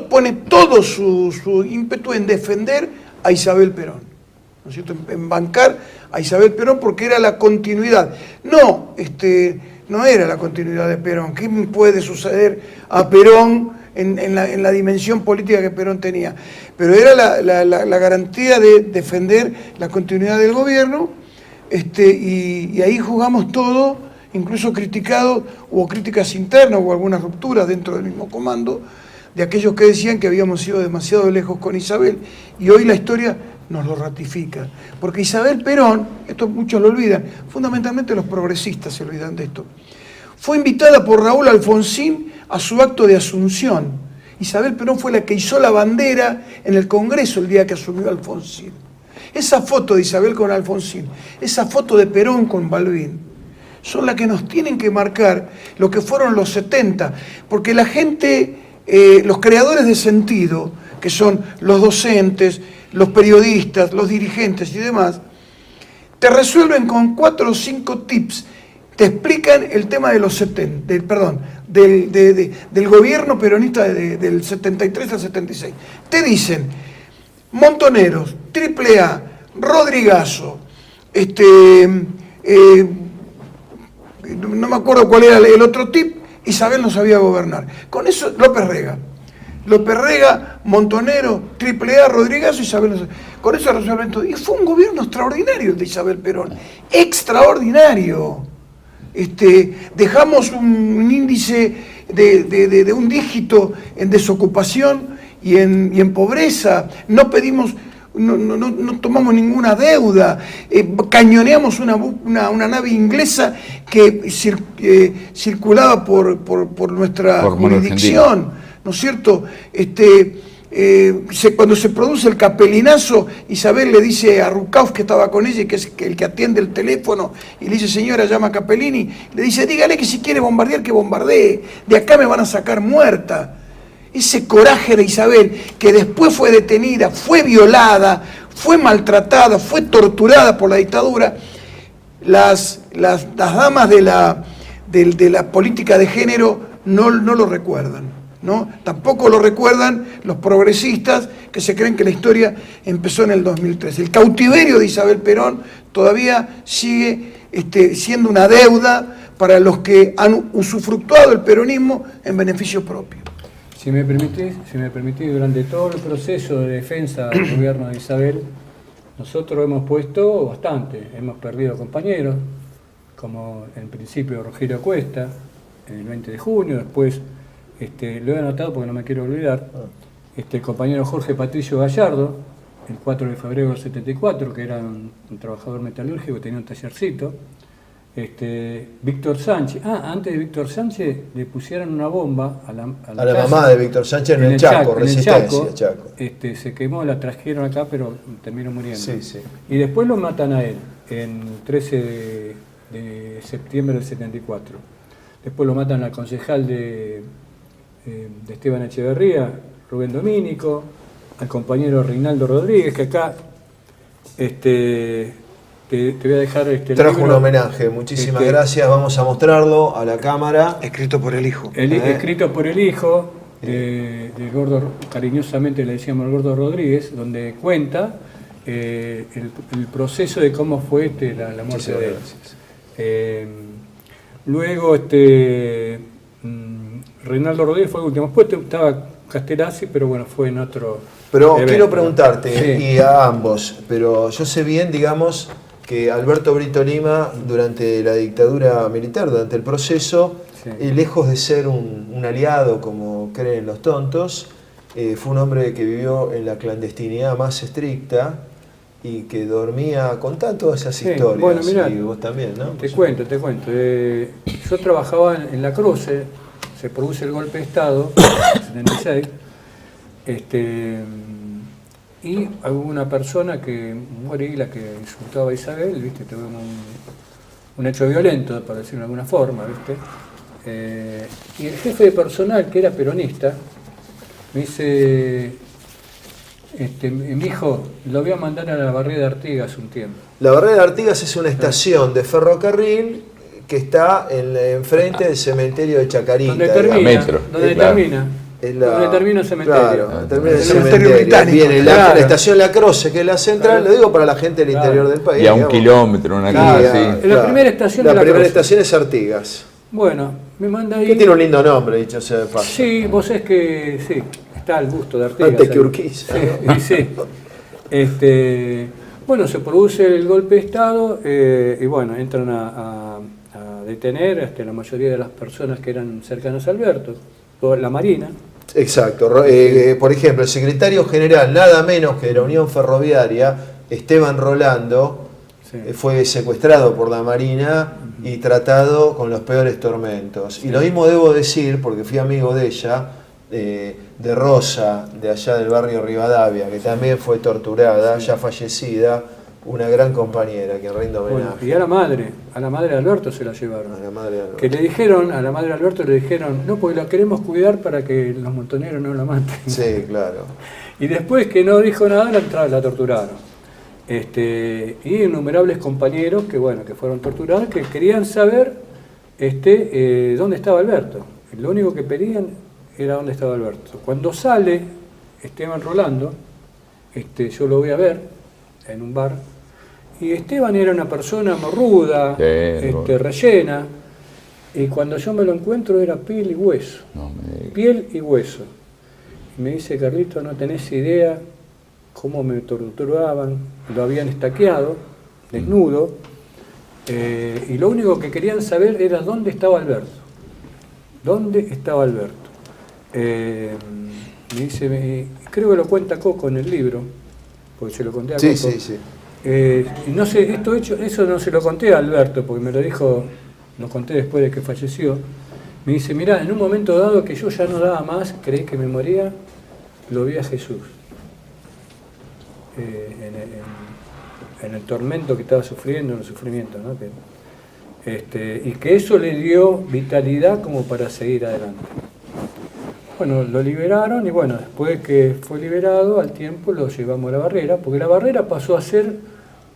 pone todo su ímpetu en defender a Isabel Perón, ¿no es cierto? En bancar a Isabel Perón, porque era la continuidad. No era la continuidad de Perón. ¿Qué puede suceder a Perón en la dimensión política que Perón tenía? Pero era la garantía de defender la continuidad del gobierno, y ahí jugamos todo, incluso criticado, hubo críticas internas, hubo algunas rupturas dentro del mismo comando, de aquellos que decían que habíamos ido demasiado lejos con Isabel, y hoy la historia nos lo ratifica. Porque Isabel Perón, esto muchos lo olvidan, fundamentalmente los progresistas se olvidan de esto, fue invitada por Raúl Alfonsín a su acto de asunción. Isabel Perón fue la que izó la bandera en el Congreso el día que asumió Alfonsín. Esa foto de Isabel con Alfonsín, esa foto de Perón con Balbín, son las que nos tienen que marcar lo que fueron los 70, porque la gente, los creadores de sentido, que son los docentes, los periodistas, los dirigentes y demás, te resuelven con 4 o 5 tips, te explican el tema de los 70, del gobierno peronista del 73 al 76. Te dicen, Montoneros, AAA, Rodrigazo, no me acuerdo cuál era el otro tip, Isabel no sabía gobernar. Con eso, López Rega, Montonero, AAA, Rodrigazo, Isabel no sabía. Con eso resuelven todo. Y fue un gobierno extraordinario el de Isabel Perón. Extraordinario. Dejamos un índice de un dígito en desocupación y en pobreza. No pedimos, no tomamos ninguna deuda. Cañoneamos una nave inglesa que circulaba por nuestra jurisdicción, ¿no es cierto? Cuando se produce el capelinazo, Isabel le dice a Rucauf, que estaba con ella, que es el que atiende el teléfono, y le dice, señora, llama a Capellini, le dice, dígale que si quiere bombardear, que bombardee, de acá me van a sacar muerta. Ese coraje de Isabel, que después fue detenida, fue violada, fue maltratada, fue torturada por la dictadura, las damas de la política de género no lo recuerdan, ¿no? Tampoco lo recuerdan los progresistas que se creen que la historia empezó en el 2003. El cautiverio de Isabel Perón todavía sigue siendo una deuda para los que han usufructuado el peronismo en beneficio propio. Si me permitís, durante todo el proceso de defensa del gobierno de Isabel, nosotros hemos puesto bastante, hemos perdido compañeros, como en principio Rogelio Cuesta, el 20 de junio, después, lo he anotado porque no me quiero olvidar, el compañero Jorge Patricio Gallardo, el 4 de febrero del 74, que era un trabajador metalúrgico, tenía un tallercito. Víctor Sánchez, antes de Víctor Sánchez le pusieron una bomba a la mamá de Víctor Sánchez en el Chaco, Resistencia, Chaco. Se quemó, la trajeron acá, pero terminó muriendo. Sí, sí. Y después lo matan a él, en el 13 de septiembre del 74. Después lo matan al concejal de Esteban Echeverría, Rubén Domínico, al compañero Reinaldo Rodríguez, que acá te voy a dejar trajo libro, un homenaje, muchísimas gracias, vamos a mostrarlo a la cámara. Escrito por el hijo. Escrito por el hijo, del gordo, cariñosamente le decíamos el gordo Rodríguez, donde cuenta el proceso de cómo fue la muerte de él. Luego Reinaldo Rodríguez fue el último, después estaba Castellazzi, pero bueno, fue en otro Pero evento. quiero preguntarte, Sí. y a ambos, pero yo sé bien, digamos, que Alberto Brito Lima, durante la dictadura militar, durante el proceso, Sí. Lejos de ser un aliado, como creen los tontos, fue un hombre que vivió en la clandestinidad más estricta y que dormía, contá todas esas Sí, historias, bueno, mirá, y vos también, ¿no? Te cuento. Yo trabajaba en La Cruce, se produce el golpe de Estado, en el 76, y hubo una persona que muere, la que insultaba a Isabel, ¿viste? Tuvimos un hecho violento, para decirlo de alguna forma, ¿viste? Y el jefe de personal, que era peronista, me dice, mi hijo, lo voy a mandar a la Barriada de Artigas un tiempo. La Barriada de Artigas es una estación de ferrocarril que está enfrente del cementerio de Chacarita. Donde termina, metro, donde claro. termina. Es Donde termina el cementerio. Claro, termina el cementerio cementerio. británico. Viene la Claro. estación La Croce, que es la central, lo digo para la gente del interior del país. Y a un digamos. kilómetro, una cosa así. La primera estación La de La primera Croce. estación es Artigas. Bueno, me manda ahí. Que tiene un lindo nombre, dicho sea de paso. Sí, vos es que sí, está al gusto de Artigas. Antes que ahí. Urquiza, Sí, sí. Bueno, se produce el golpe de Estado y bueno, entran a detener la mayoría de las personas que eran cercanas a Alberto, toda la Marina. Exacto. Por ejemplo, el secretario general, nada menos que de la Unión Ferroviaria, Esteban Rolando, fue secuestrado por la Marina y tratado con los peores tormentos. Y lo mismo debo decir, porque fui amigo de ella, de Rosa, de allá del barrio Rivadavia, que también fue torturada, ya fallecida, una gran compañera, que rindo homenaje. Bueno, y a la madre de Alberto se la llevaron. A la madre de Alberto. Que le dijeron, a la madre de Alberto le dijeron, no, porque la queremos cuidar para que los montoneros no la maten. Sí, claro. Y después que no dijo nada, la torturaron. Y innumerables compañeros que fueron torturados, que querían saber dónde estaba Alberto. Lo único que pedían era dónde estaba Alberto. Cuando sale Esteban Rolando, yo lo voy a ver en un bar, y Esteban era una persona morruda, rellena, y cuando yo me lo encuentro era piel y hueso. No me digas. Piel y hueso. Y me dice, Carlito, no tenés idea cómo me torturaban, lo habían estaqueado, desnudo, y lo único que querían saber era dónde estaba Alberto. ¿Dónde estaba Alberto? Me dice, creo que lo cuenta Coco en el libro, porque se lo conté a Coco. Sí. Y no sé, eso no se lo conté a Alberto, porque me lo dijo, lo conté después de que falleció. Me dice, mirá, en un momento dado que yo ya no daba más, creí que me moría, lo vi a Jesús. En el tormento que estaba sufriendo, en el sufrimiento, ¿no? Y que eso le dio vitalidad como para seguir adelante. Bueno, lo liberaron y bueno, después que fue liberado, al tiempo lo llevamos a la Barrera, porque la Barrera pasó a ser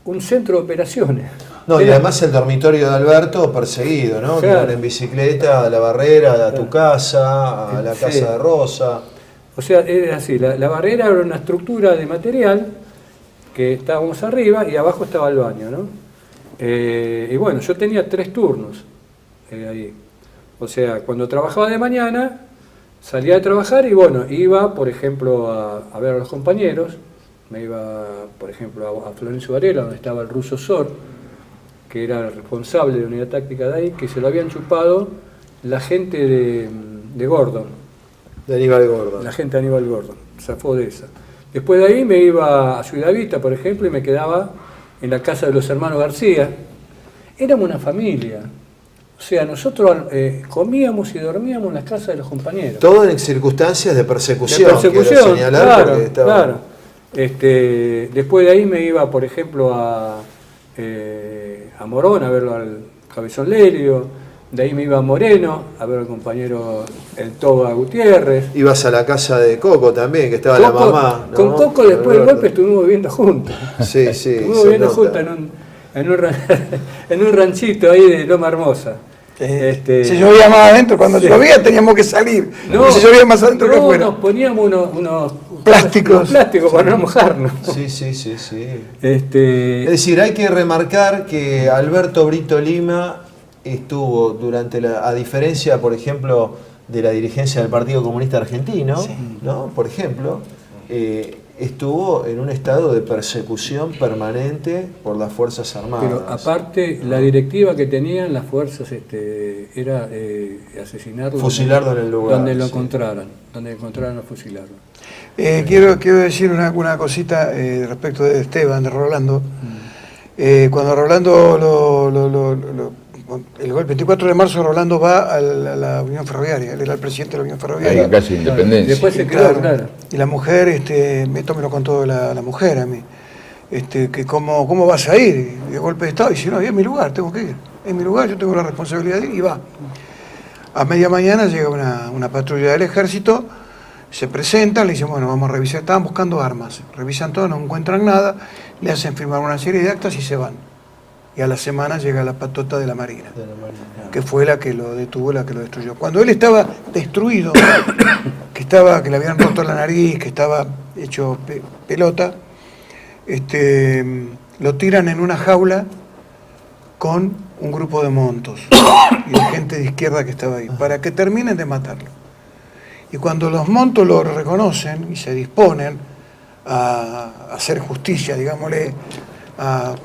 un centro de operaciones. No, y además el dormitorio de Alberto perseguido, ¿no? Claro. Que iban en bicicleta a la barrera, a tu casa, a la Sí. casa de Rosa. O sea, era así, la barrera era una estructura de material que estábamos arriba y abajo estaba el baño, ¿no? Y bueno, yo tenía 3 turnos ahí. O sea, cuando trabajaba de mañana, salía de trabajar y bueno, iba, por ejemplo, a ver a los compañeros. Me iba, por ejemplo, a Florencio Varela, donde estaba el ruso Sor, que era el responsable de la unidad táctica de ahí, que se lo habían chupado la gente de Gordon. De Aníbal Gordon. La gente de Aníbal Gordon, zafó de esa. Después de ahí me iba a Ciudad Vista, por ejemplo, y me quedaba en la casa de los hermanos García. Éramos una familia. O sea, nosotros comíamos y dormíamos en las casas de los compañeros. Todo en circunstancias de persecución. De persecución, quiero señalar, claro, porque estaba- claro. Después de ahí me iba, por ejemplo, a Morón a verlo al Cabezón Lelio. De ahí me iba a Moreno a ver al compañero El Toba Gutiérrez. Ibas a la casa de Coco también, que estaba Coco, la mamá. ¿no? con Coco después del Alberto. golpe estuvimos viviendo juntos. Sí, sí. Estuvimos se viviendo nota. juntos en un ranchito ahí de Loma Hermosa. Si llovía más adentro, cuando llovía teníamos que salir. No, y si llovía más adentro que no, afuera. nos poníamos unos Plásticos. para no mojarnos. Sí, sí, sí, sí. Es Este, decir, hay que remarcar que Alberto Brito Lima estuvo durante a diferencia, por ejemplo, de la dirigencia del Partido Comunista Argentino, ¿no? Por ejemplo, estuvo en un estado de persecución permanente por las Fuerzas Armadas. pero aparte, la directiva que tenían las fuerzas era asesinarlo. Fusilarlo en el lugar, Donde lo sí. encontraran. Donde encontraran a fusilarlo. Quiero decir una cosita respecto de Esteban, de Rolando. Cuando Rolando el 24 de marzo Rolando va a la Unión Ferroviaria, él era el presidente de la Unión Ahí Ferroviaria. casi independencia. Después se quedó, claro. Y la mujer, esto me lo contó la mujer a mí, que cómo vas a ir, y de golpe de estado, y dice, no, es mi lugar, tengo que ir, es mi lugar, yo tengo la responsabilidad de ir, y va. A media mañana llega una patrulla del ejército, se presentan, le dicen, bueno, vamos a revisar, estaban buscando armas, revisan todo, no encuentran nada, le hacen firmar una serie de actas y se van. Y a la semana llega la patota de la Marina, que fue la que lo detuvo, la que lo destruyó. Cuando él estaba destruido, que le habían roto la nariz, que estaba hecho pelota, lo tiran en una jaula con un grupo de montos y de gente de izquierda que estaba ahí, para que terminen de matarlo. Y cuando los montos lo reconocen y se disponen a hacer justicia, digámosle, a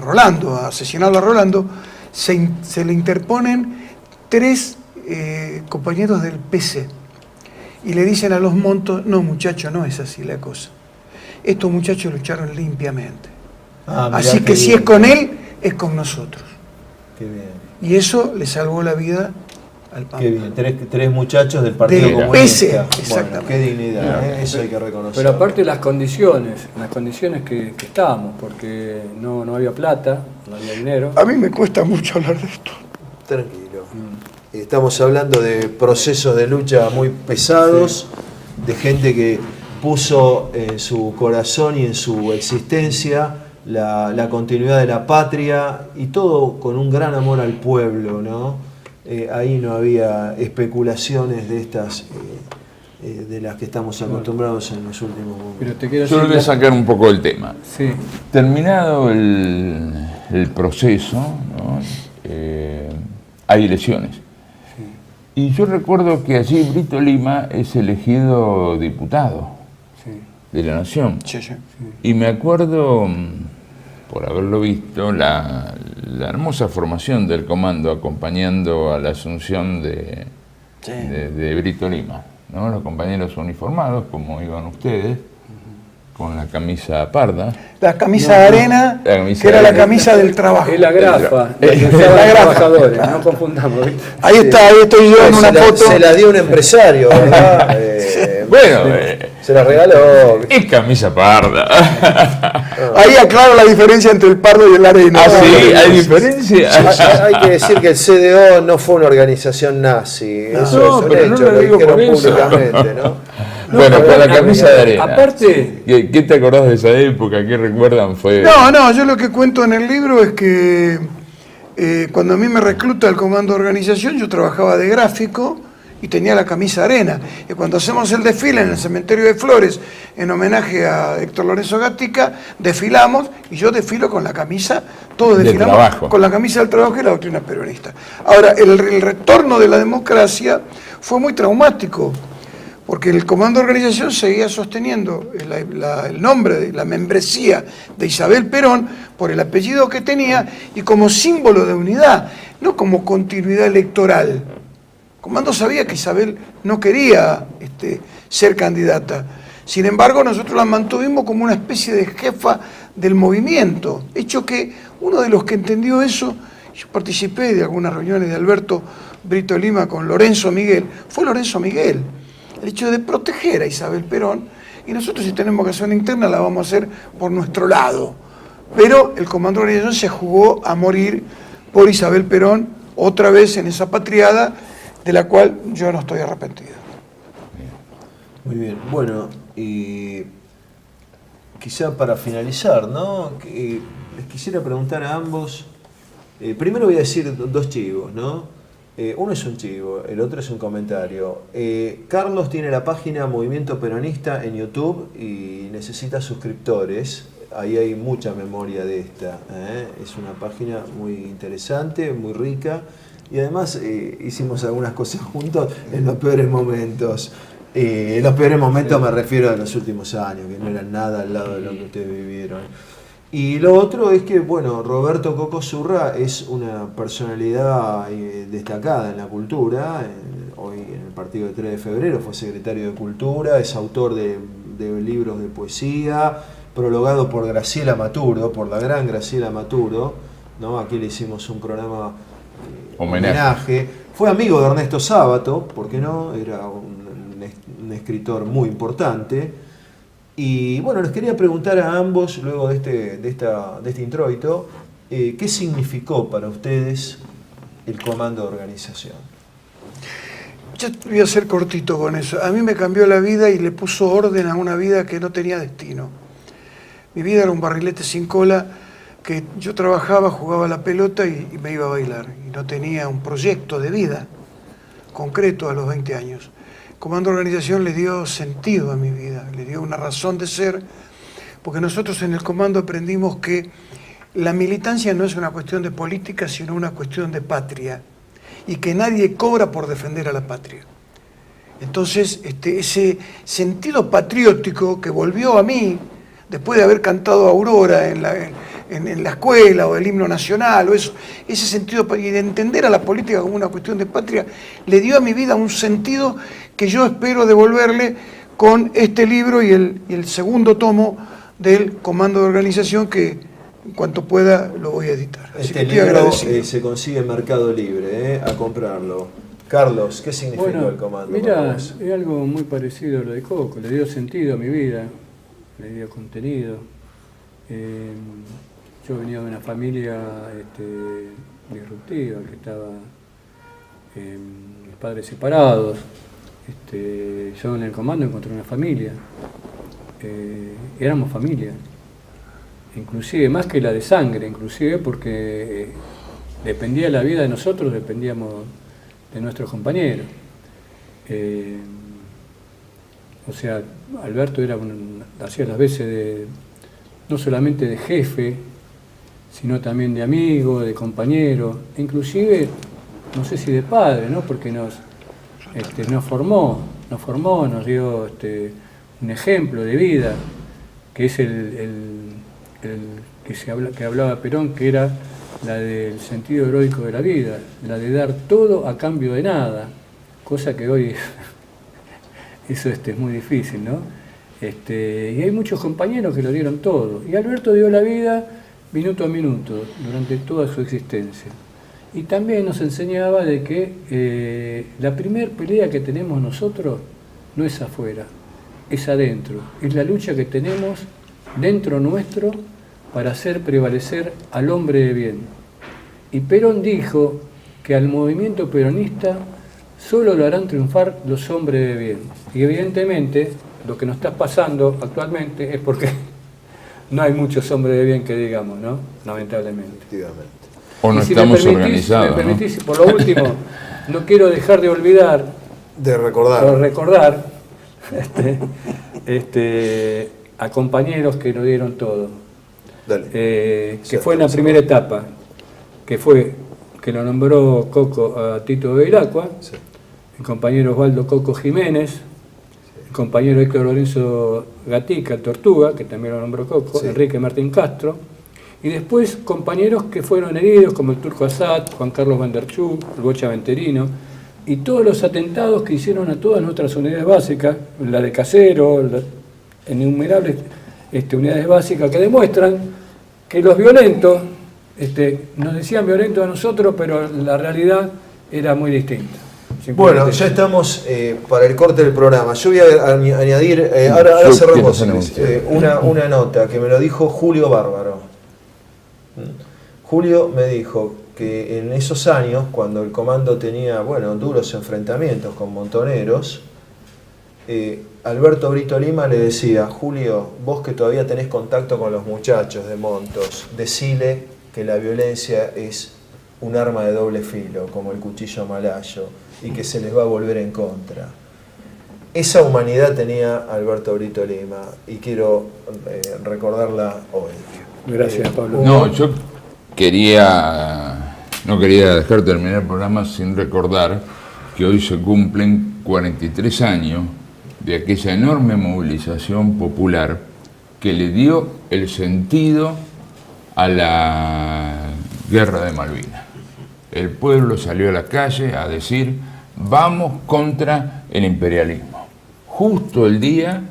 Rolando, a asesinarlo a Rolando, se le interponen 3 compañeros del PC y le dicen a los montos, no muchachos, no es así la cosa. Estos muchachos lucharon limpiamente. Mirá Así qué que si bien. es con él, es con nosotros. Qué bien. Y eso le salvó la vida al Pampa. Qué bien, tres muchachos del Partido Del Comunista. PC, Bueno, exactamente. qué dignidad, eso hay que reconocer. Pero aparte las condiciones que estábamos, porque no había plata, no había dinero. A mí me cuesta mucho hablar de esto. Tranquilo. Estamos hablando de procesos de lucha muy pesados, de gente que puso en su corazón y en su existencia la continuidad de la patria y todo con un gran amor al pueblo, ¿no? Ahí no había especulaciones de estas de las que estamos acostumbrados en los últimos momentos. Pero te quiero Yo le voy a decir, sacar un poco el tema. sí, Terminado el proceso, ¿no? Hay elecciones. Y yo recuerdo que allí Brito Lima es elegido diputado sí. de la Nación. Sí, sí. Y me acuerdo, por haberlo visto, la hermosa formación del comando acompañando a la asunción de Brito Lima, ¿no? Los compañeros uniformados, como iban ustedes, con la camisa parda. La camisa de arena, La camisa que era de la arena. camisa del trabajo. Es la grafa, la que La usaban los grafa. trabajadores, no confundamos, ¿viste? Ahí está, ahí estoy yo en una foto. Se la dio un empresario, ¿verdad? Bueno, Se la regaló. es camisa parda. Ahí aclaro la diferencia entre el pardo y el arena. ¿Ah, sí? ¿Hay diferencia? Hay que decir que el CDO no fue una organización nazi. Eso No, es un pero no hecho, lo lo digo dijeron por eso. públicamente, ¿no? Bueno, con la camisa de arena. Aparte, ¿Qué te acordás de esa época? ¿Qué recuerdan? No, yo lo que cuento en el libro es que cuando a mí me recluta el comando de organización, yo trabajaba de gráfico y tenía la camisa arena. Y cuando hacemos el desfile en el Cementerio de Flores, en homenaje a Héctor Lorenzo Gatica, desfilamos y yo desfilo con la camisa, todos desfilamos trabajo. con la camisa del trabajo y la doctrina peronista. Ahora, el retorno de la democracia fue muy traumático, porque el comando de organización seguía sosteniendo el nombre, la membresía de Isabel Perón por el apellido que tenía y como símbolo de unidad, no como continuidad electoral. El comando sabía que Isabel no quería ser candidata. Sin embargo, nosotros la mantuvimos como una especie de jefa del movimiento. Hecho que uno de los que entendió eso, yo participé de algunas reuniones de Alberto Brito Lima con Lorenzo Miguel, fue Lorenzo Miguel. El hecho de proteger a Isabel Perón, y nosotros si tenemos que hacer una interna la vamos a hacer por nuestro lado. Pero el comando de organización se jugó a morir por Isabel Perón, otra vez en esa patriada, de la cual yo no estoy arrepentido. Muy bien, bueno, y quizá para finalizar, ¿no? Les quisiera preguntar a ambos, primero voy a decir dos chivos, ¿no? Uno es un chivo, el otro es un comentario. Carlos tiene la página Movimiento Peronista en YouTube y necesita suscriptores. Ahí hay mucha memoria de esta. Es una página muy interesante, muy rica. Y además hicimos algunas cosas juntos en los peores momentos. En los peores momentos me refiero a los últimos años, que no eran nada al lado de lo que ustedes vivieron. Y lo otro es que, bueno, Roberto Coco Zurra es una personalidad destacada en la cultura. Hoy en el partido de 3 de febrero fue secretario de Cultura, es autor de libros de poesía, prologado por Graciela Maturo, por la gran Graciela Maturo, ¿no? Aquí le hicimos un programa homenaje. Fue amigo de Ernesto Sábato, ¿por qué no? Era un escritor muy importante. Y bueno, les quería preguntar a ambos, luego de este introito, ¿qué significó para ustedes el comando de organización? Yo voy a ser cortito con eso. A mí me cambió la vida y le puso orden a una vida que no tenía destino. Mi vida era un barrilete sin cola, que yo trabajaba, jugaba la pelota y me iba a bailar. Y no tenía un proyecto de vida concreto a los 20 años. Comando de Organización le dio sentido a mi vida, le dio una razón de ser, porque nosotros en el comando aprendimos que la militancia no es una cuestión de política, sino una cuestión de patria, y que nadie cobra por defender a la patria. Entonces, ese sentido patriótico que volvió a mí, después de haber cantado Aurora en la escuela, o el himno nacional, o eso, ese sentido, y de entender a la política como una cuestión de patria, le dio a mi vida un sentido que yo espero devolverle con este libro y el segundo tomo del comando de organización, que en cuanto pueda lo voy a editar. Así Este que libro agradecido. se consigue en Mercado Libre, a comprarlo. Carlos, ¿qué significó el comando? Mira, es algo muy parecido a lo de Coco, le dio sentido a mi vida, le dio contenido. Yo venía de una familia disruptiva, que estaba mis padres separados. Yo en el comando encontré una familia, éramos familia, inclusive más que la de sangre, inclusive porque dependía la vida de nosotros, dependíamos de nuestros compañeros. O sea, Alberto hacía las veces no solamente de jefe, sino también de amigo, de compañero, inclusive, no sé si de padre, ¿no? Porque nos formó, nos dio un ejemplo de vida, que es que hablaba Perón, que era la del sentido heroico de la vida, la de dar todo a cambio de nada, cosa que hoy eso es muy difícil, ¿no? Y hay muchos compañeros que lo dieron todo, y Alberto dio la vida minuto a minuto durante toda su existencia. Y también nos enseñaba de que la primer pelea que tenemos nosotros no es afuera, es adentro. Es la lucha que tenemos dentro nuestro para hacer prevalecer al hombre de bien. Y Perón dijo que al movimiento peronista solo lo harán triunfar los hombres de bien. Y evidentemente lo que nos está pasando actualmente es porque no hay muchos hombres de bien que digamos, ¿no? Lamentablemente. Efectivamente. O no Y si estamos me organizados. me permitís, por lo último, no quiero dejar de olvidar, De recordar. o recordar a compañeros que nos dieron todo. Dale. Que fue en la primera etapa, que lo nombró Coco a Tito Bevilacqua, Sí. el compañero Osvaldo Coco Jiménez, el compañero Héctor Lorenzo Gatica, Tortuga, que también lo nombró Coco, Sí. Enrique Martín Castro, y después compañeros que fueron heridos, como el Turco Asad, Juan Carlos Vanderchuk, el Bocha Venterino, y todos los atentados que hicieron a todas nuestras unidades básicas, la de Casero, innumerables unidades básicas que demuestran que los violentos nos decían violentos a nosotros, pero la realidad era muy distinta. Bueno, ya estamos para el corte del programa. Yo voy a añadir, ahora Yo cerramos, quiero hacer una nota que me lo dijo Julio Bárbaro. Julio me dijo que en esos años, cuando el comando tenía, duros enfrentamientos con montoneros, Alberto Brito Lima le decía: Julio, vos que todavía tenés contacto con los muchachos de Montos, decile que la violencia es un arma de doble filo, como el cuchillo malayo, y que se les va a volver en contra. Esa humanidad tenía Alberto Brito Lima, y quiero recordarla hoy. Gracias, Pablo. No, yo no quería dejar terminar el programa sin recordar que hoy se cumplen 43 años de aquella enorme movilización popular que le dio el sentido a la guerra de Malvinas. El pueblo salió a la calle a decir: vamos contra el imperialismo. Justo el día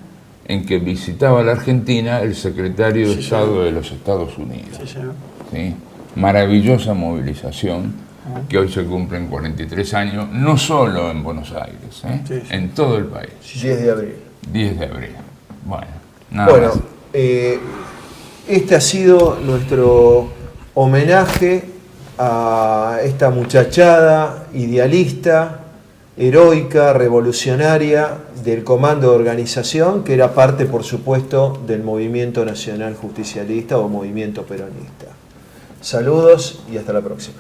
en que visitaba la Argentina el secretario de Estado de los Estados Unidos. ¿Sí? Maravillosa movilización que hoy se cumplen 43 años, no solo en Buenos Aires, en todo el país. 10 de abril. 10 de abril. Bueno, nada más. Este ha sido nuestro homenaje a esta muchachada idealista, heroica, revolucionaria del Comando de Organización, que era parte, por supuesto, del Movimiento Nacional Justicialista o Movimiento Peronista. Saludos y hasta la próxima.